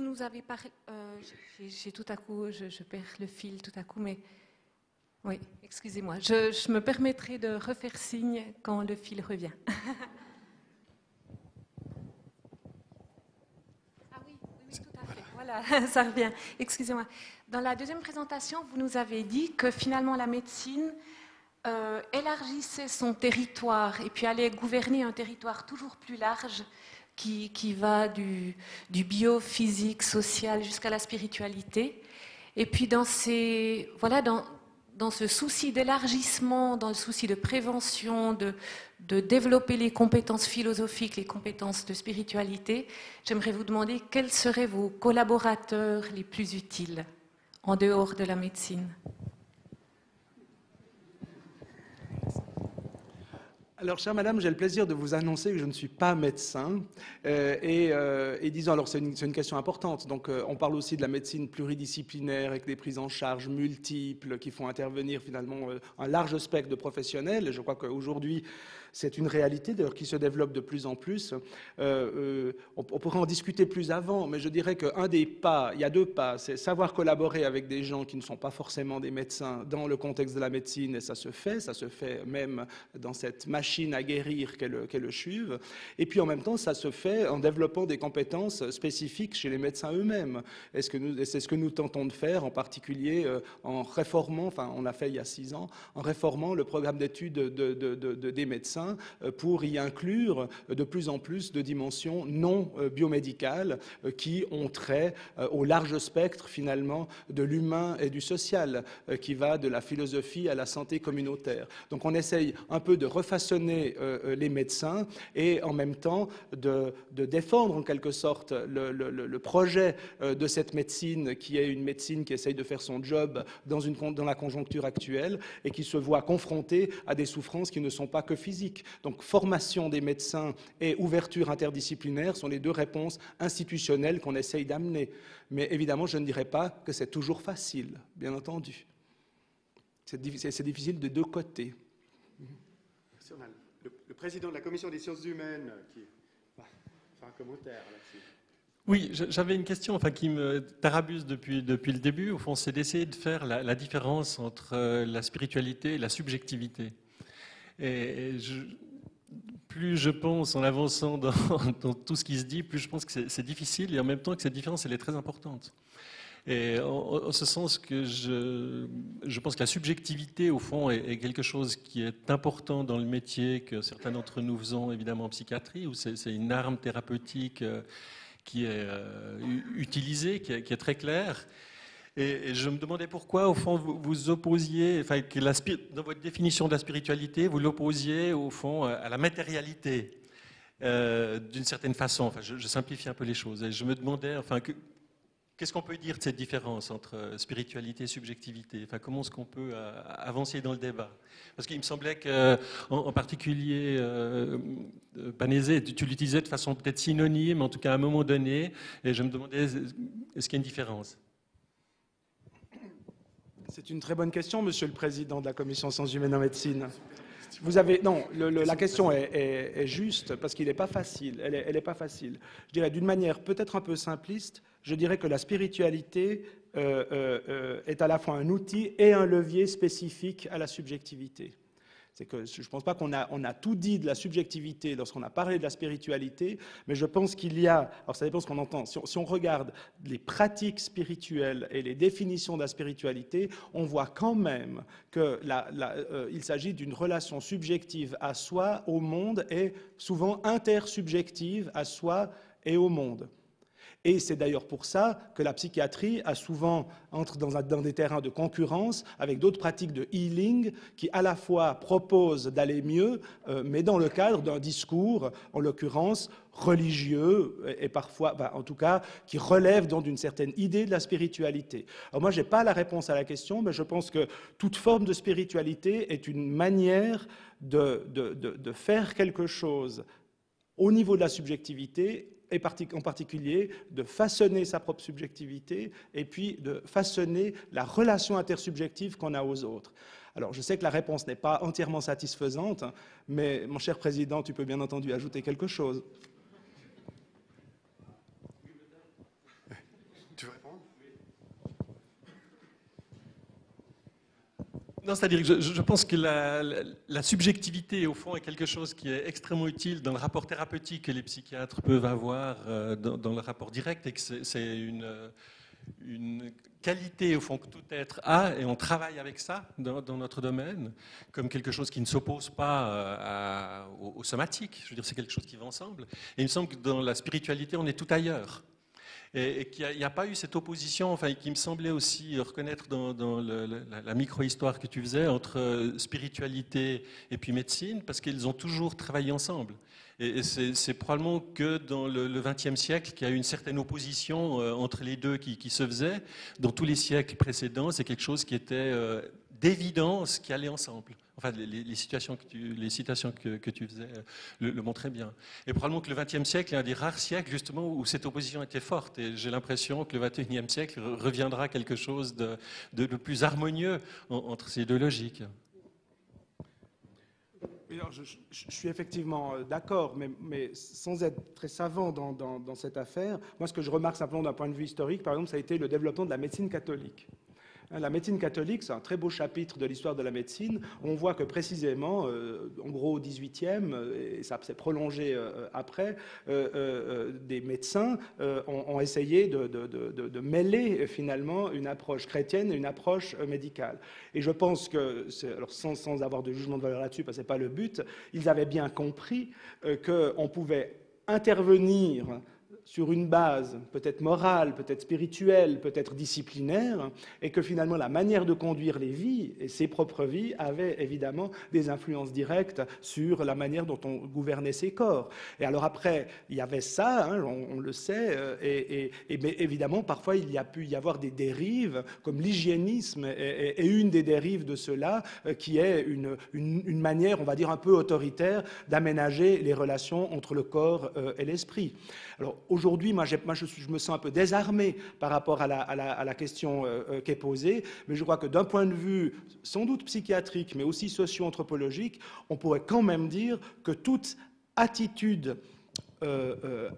nous avez parlé... j'ai tout à coup, je perds le fil tout à coup, mais... Oui, excusez-moi. Je me permettrai de refaire signe quand le fil revient. Voilà, ça revient. Excusez-moi. Dans la deuxième présentation, vous nous avez dit que finalement la médecine élargissait son territoire et puis allait gouverner un territoire toujours plus large qui va du biophysique, social jusqu'à la spiritualité. Et puis dans ce souci d'élargissement, dans le souci de prévention, de développer les compétences philosophiques, les compétences de spiritualité, j'aimerais vous demander quels seraient vos collaborateurs les plus utiles en dehors de la médecine. Alors, chère madame, j'ai le plaisir de vous annoncer que je ne suis pas médecin. Et disons, alors c'est une question importante. Donc, on parle aussi de la médecine pluridisciplinaire avec des prises en charge multiples qui font intervenir finalement un large spectre de professionnels. Et je crois qu'aujourd'hui, c'est une réalité d'ailleurs qui se développe de plus en plus. On pourrait en discuter plus avant, mais je dirais qu'un des pas, il y a deux pas, c'est savoir collaborer avec des gens qui ne sont pas forcément des médecins dans le contexte de la médecine, et ça se fait même dans cette machine machine à guérir qu'est le CHUV. Et puis en même temps, ça se fait en développant des compétences spécifiques chez les médecins eux-mêmes. C'est ce que nous tentons de faire, en particulier en réformant, enfin on l'a fait il y a 6 ans, en réformant le programme d'études des médecins pour y inclure de plus en plus de dimensions non biomédicales qui ont trait au large spectre finalement de l'humain et du social, qui va de la philosophie à la santé communautaire. Donc on essaye un peu de refaçonner les médecins et en même temps de défendre en quelque sorte le projet de cette médecine qui est une médecine qui essaye de faire son job dans la conjoncture actuelle et qui se voit confrontée à des souffrances qui ne sont pas que physiques. Donc formation des médecins et ouverture interdisciplinaire sont les 2 réponses institutionnelles qu'on essaye d'amener. Mais évidemment, je ne dirais pas que c'est toujours facile, bien entendu. C'est difficile de 2 côtés. Le président de la Commission des sciences humaines qui va faire un commentaire là-dessus. Oui, j'avais une question qui me tarabuse depuis le début. Au fond, c'est d'essayer de faire la différence entre la spiritualité et la subjectivité. Et plus je pense, en avançant dans tout ce qui se dit, plus je pense que c'est difficile et en même temps que cette différence, elle est très importante. Et en ce sens que je pense que la subjectivité, au fond, est quelque chose qui est important dans le métier que certains d'entre nous faisons, évidemment, en psychiatrie, où c'est une arme thérapeutique qui est utilisée, qui est très claire. Et je me demandais pourquoi, au fond, vous opposiez, dans votre définition de la spiritualité, vous l'opposiez, au fond, à la matérialité, d'une certaine façon. Je simplifie un peu les choses. Et je me demandais, qu'est-ce qu'on peut dire de cette différence entre spiritualité et subjectivité? Comment est-ce qu'on peut avancer dans le débat? Parce qu'il me semblait qu'en particulier, Banese, tu l'utilisais de façon peut-être synonyme, en tout cas à un moment donné, et je me demandais, est-ce qu'il y a une différence? C'est une très bonne question, Monsieur le Président de la Commission sciences humaines en médecine. La question est juste parce qu'il n'est pas facile. Elle n'est pas facile. Je dirais d'une manière peut-être un peu simpliste, je dirais que la spiritualité est à la fois un outil et un levier spécifique à la subjectivité. C'est que je ne pense pas qu'on a tout dit de la subjectivité lorsqu'on a parlé de la spiritualité, mais je pense qu'il y a, alors ça dépend de ce qu'on entend, si on regarde les pratiques spirituelles et les définitions de la spiritualité, on voit quand même qu'il s'agit d'une relation subjective à soi, au monde, et souvent intersubjective à soi et au monde. Et c'est d'ailleurs pour ça que la psychiatrie a souvent entre dans des terrains de concurrence avec d'autres pratiques de healing qui à la fois proposent d'aller mieux, mais dans le cadre d'un discours, en l'occurrence religieux et parfois, en tout cas, qui relève donc d'une certaine idée de la spiritualité. Alors moi, je n'ai pas la réponse à la question, mais je pense que toute forme de spiritualité est une manière de faire quelque chose au niveau de la subjectivité, et en particulier de façonner sa propre subjectivité et puis de façonner la relation intersubjective qu'on a aux autres. Alors je sais que la réponse n'est pas entièrement satisfaisante, mais mon cher Président, tu peux bien entendu ajouter quelque chose. Tu veux répondre? Non, c'est-à-dire que je pense que la subjectivité, au fond, est quelque chose qui est extrêmement utile dans le rapport thérapeutique que les psychiatres peuvent avoir dans le rapport direct, et que c'est une qualité, au fond, que tout être a, et on travaille avec ça dans notre domaine, comme quelque chose qui ne s'oppose pas au somatique. Je veux dire, c'est quelque chose qui va ensemble. Et il me semble que dans la spiritualité, on est tout ailleurs. Et qu'il n'y a pas eu cette opposition, qui me semblait aussi reconnaître dans la micro-histoire que tu faisais entre spiritualité et puis médecine, parce qu'ils ont toujours travaillé ensemble. Et c'est probablement que dans le XXe siècle qu'il y a eu une certaine opposition entre les deux qui se faisait. Dans tous les siècles précédents, c'est quelque chose qui était d'évidence qui allait ensemble. Enfin, les citations que tu faisais le montraient bien. Et probablement que le XXe siècle est un des rares siècles justement où cette opposition était forte. Et j'ai l'impression que le XXIe siècle reviendra quelque chose de plus harmonieux entre ces deux logiques. Alors, je suis effectivement d'accord, mais sans être très savant dans cette affaire, moi ce que je remarque simplement d'un point de vue historique, par exemple, ça a été le développement de la médecine catholique. La médecine catholique, c'est un très beau chapitre de l'histoire de la médecine. On voit que précisément, en gros au XVIIIe, et ça s'est prolongé après, des médecins ont essayé de mêler finalement une approche chrétienne et une approche médicale. Et je pense que, alors sans avoir de jugement de valeur là-dessus, parce que ce n'est pas le but, ils avaient bien compris qu'on pouvait intervenir sur une base peut-être morale, peut-être spirituelle, peut-être disciplinaire, et que finalement la manière de conduire les vies et ses propres vies avait évidemment des influences directes sur la manière dont on gouvernait ses corps. Et alors après, il y avait ça, hein, on le sait, mais évidemment parfois il y a pu y avoir des dérives, comme l'hygiénisme est une des dérives de cela, qui est une manière, on va dire, un peu autoritaire d'aménager les relations entre le corps et l'esprit. Alors aujourd'hui, moi, je me sens un peu désarmé par rapport à la question qui est posée, mais je crois que d'un point de vue sans doute psychiatrique, mais aussi socio-anthropologique, on pourrait quand même dire que toute attitude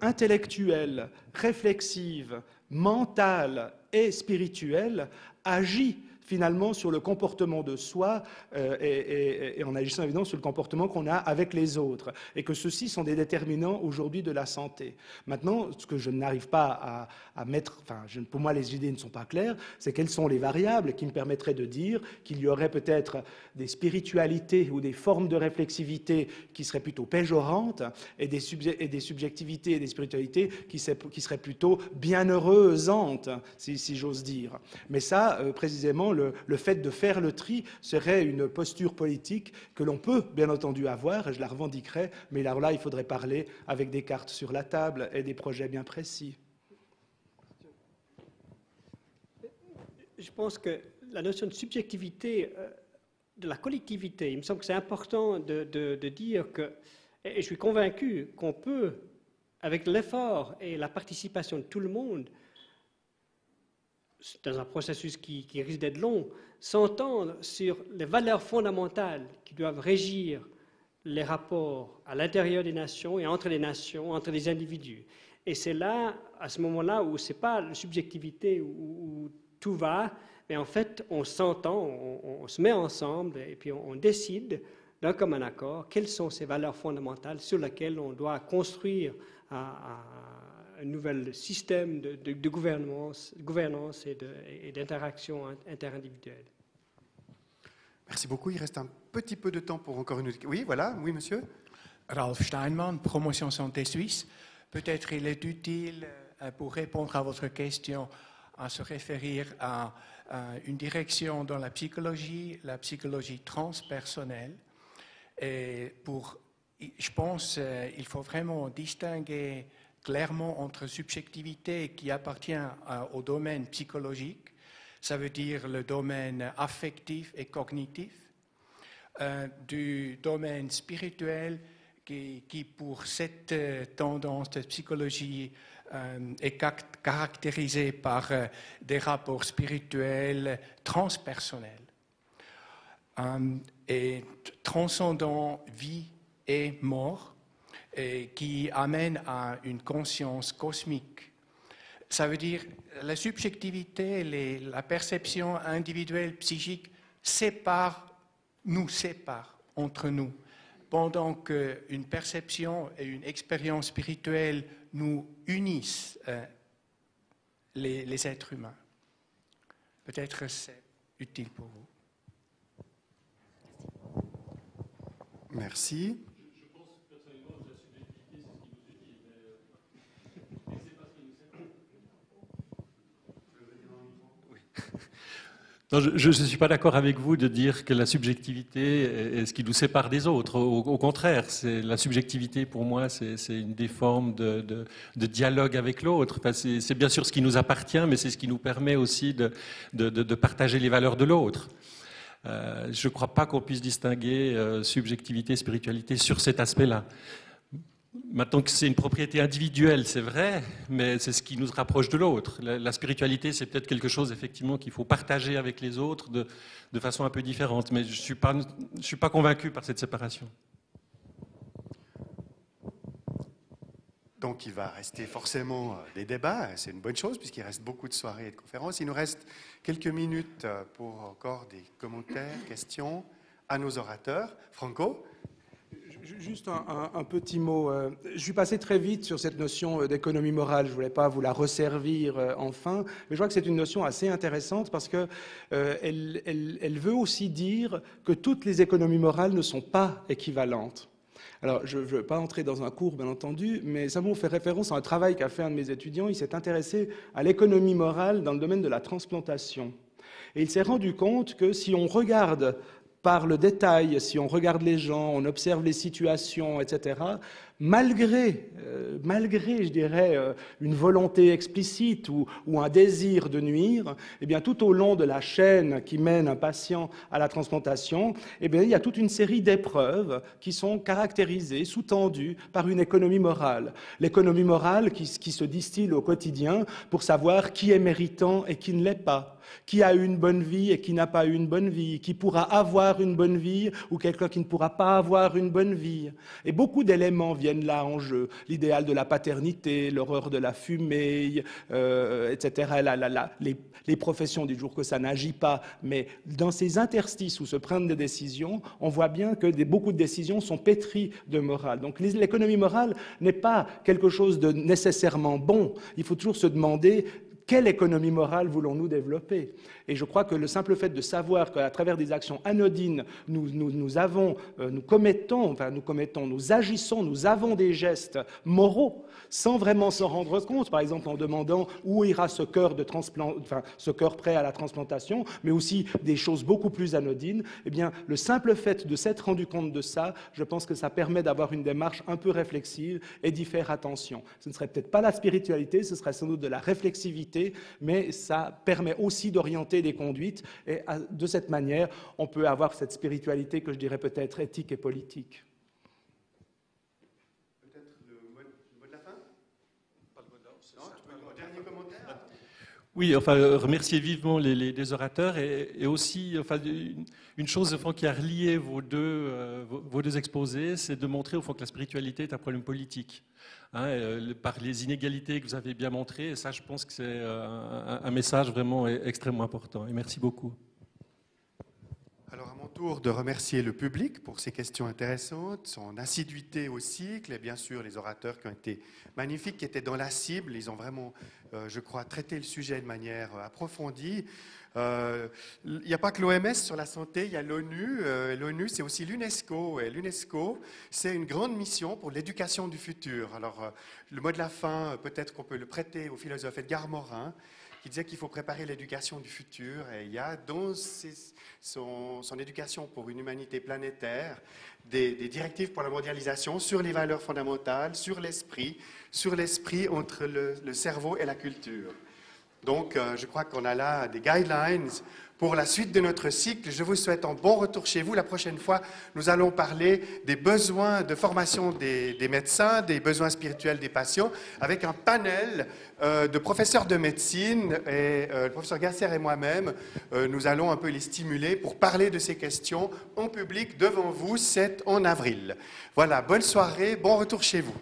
intellectuelle, réflexive, mentale et spirituelle agit finalement sur le comportement de soi et en agissant évidemment sur le comportement qu'on a avec les autres, et que ceux-ci sont des déterminants aujourd'hui de la santé. Maintenant, ce que je n'arrive pas à mettre, pour moi les idées ne sont pas claires, c'est quelles sont les variables qui me permettraient de dire qu'il y aurait peut-être des spiritualités ou des formes de réflexivité qui seraient plutôt péjorantes et des subjectivités et des spiritualités qui seraient plutôt bienheureusantes, si j'ose dire. Mais ça, précisément, le fait de faire le tri serait une posture politique que l'on peut bien entendu avoir, et je la revendiquerai, mais là il faudrait parler avec des cartes sur la table et des projets bien précis. Je pense que la notion de subjectivité de la collectivité, il me semble que c'est important de dire que, et je suis convaincu qu'on peut, avec l'effort et la participation de tout le monde, dans un processus qui risque d'être long, s'entendre sur les valeurs fondamentales qui doivent régir les rapports à l'intérieur des nations et entre les nations, entre les individus. Et c'est là, à ce moment-là, où ce n'est pas la subjectivité où tout va, mais en fait, on s'entend, on se met ensemble et puis on décide d'un commun accord quelles sont ces valeurs fondamentales sur lesquelles on doit construire un nouvel système de gouvernance et d'interaction interindividuelle. Merci beaucoup. Il reste un petit peu de temps pour encore une... Oui, voilà. Oui, monsieur. Ralph Steinmann, Promotion Santé Suisse. Peut-être il est utile, pour répondre à votre question, à se référer à une direction dans la psychologie transpersonnelle. Et je pense qu'il faut vraiment distinguer clairement entre subjectivité qui appartient au domaine psychologique, ça veut dire le domaine affectif et cognitif, du domaine spirituel qui pour cette tendance de psychologie est caractérisé par des rapports spirituels transpersonnels et transcendant vie et mort, et qui amène à une conscience cosmique. Ça veut dire la subjectivité, la perception individuelle, psychique, nous sépare entre nous, pendant qu'une perception et une expérience spirituelle nous unissent les êtres humains. Peut-être c'est utile pour vous. Merci. Non, je ne suis pas d'accord avec vous de dire que la subjectivité est ce qui nous sépare des autres. Au contraire, la subjectivité, pour moi, c'est une des formes de dialogue avec l'autre. Enfin, c'est bien sûr ce qui nous appartient, mais c'est ce qui nous permet aussi de partager les valeurs de l'autre. Je ne crois pas qu'on puisse distinguer subjectivité et spiritualité sur cet aspect-là. Maintenant que c'est une propriété individuelle, c'est vrai, mais c'est ce qui nous rapproche de l'autre. La spiritualité, c'est peut-être quelque chose, effectivement, qu'il faut partager avec les autres de façon un peu différente. Mais je ne suis pas convaincu par cette séparation. Donc il va rester forcément des débats, c'est une bonne chose puisqu'il reste beaucoup de soirées et de conférences. Il nous reste quelques minutes pour encore des commentaires, questions à nos orateurs. Franco ? Juste un petit mot. Je suis passé très vite sur cette notion d'économie morale. Je ne voulais pas vous la resservir enfin, mais je crois que c'est une notion assez intéressante parce qu'elle elle veut aussi dire que toutes les économies morales ne sont pas équivalentes. Alors, je ne veux pas entrer dans un cours, bien entendu, mais ça me fait référence à un travail qu'a fait un de mes étudiants. Il s'est intéressé à l'économie morale dans le domaine de la transplantation. Et il s'est rendu compte que si on regarde par le détail, si on regarde les gens, on observe les situations, etc., malgré, je dirais, une volonté explicite ou un désir de nuire, eh bien, tout au long de la chaîne qui mène un patient à la transplantation, eh bien, il y a toute une série d'épreuves qui sont caractérisées, sous-tendues par une économie morale. L'économie morale qui se distille au quotidien pour savoir qui est méritant et qui ne l'est pas, qui a eu une bonne vie et qui n'a pas eu une bonne vie, qui pourra avoir une bonne vie ou quelqu'un qui ne pourra pas avoir une bonne vie. Et beaucoup d'éléments viennent là en jeu. L'idéal de la paternité, l'horreur de la fumée, etc. Les professions du jour que ça n'agit pas. Mais dans ces interstices où se prennent des décisions, on voit bien que beaucoup de décisions sont pétries de morale. Donc l'économie morale n'est pas quelque chose de nécessairement bon. Il faut toujours se demander quelle économie morale voulons-nous développer? Et je crois que le simple fait de savoir qu'à travers des actions anodines, nous agissons, nous avons des gestes moraux, sans vraiment s'en rendre compte, par exemple en demandant où ira ce cœur prêt à la transplantation, mais aussi des choses beaucoup plus anodines, eh bien, le simple fait de s'être rendu compte de ça, je pense que ça permet d'avoir une démarche un peu réflexive et d'y faire attention. Ce ne serait peut-être pas la spiritualité, ce serait sans doute de la réflexivité, mais ça permet aussi d'orienter des conduites, et de cette manière, on peut avoir cette spiritualité que je dirais peut-être éthique et politique. Peut-être le mot de la fin? Pas le mot de la fin. Non, un dernier commentaire? Oui, enfin, remercier vivement les orateurs et aussi, enfin, une chose au fond, qui a relié vos deux exposés, c'est de montrer au fond que la spiritualité est un problème politique. Par les inégalités que vous avez bien montrées, et ça, je pense que c'est un message vraiment extrêmement important. Et merci beaucoup. Alors, à mon tour de remercier le public pour ses questions intéressantes, son assiduité au cycle, et bien sûr les orateurs qui ont été magnifiques, qui étaient dans la cible. Ils ont vraiment, je crois, traité le sujet de manière approfondie. Il n'y a pas que l'OMS sur la santé, il y a l'ONU. L'ONU, c'est aussi l'UNESCO. Et l'UNESCO, c'est une grande mission pour l'éducation du futur. Alors, le mot de la fin, peut-être qu'on peut le prêter au philosophe Edgar Morin, qui disait qu'il faut préparer l'éducation du futur. Et il y a dans son éducation pour une humanité planétaire des directives pour la mondialisation sur les valeurs fondamentales, sur l'esprit entre le cerveau et la culture. Donc, je crois qu'on a là des guidelines pour la suite de notre cycle. Je vous souhaite un bon retour chez vous. La prochaine fois, nous allons parler des besoins de formation des médecins, des besoins spirituels des patients, avec un panel de professeurs de médecine. Et le professeur Garcia et moi-même, nous allons un peu les stimuler pour parler de ces questions en public devant vous. C'est en avril. Voilà, bonne soirée, bon retour chez vous.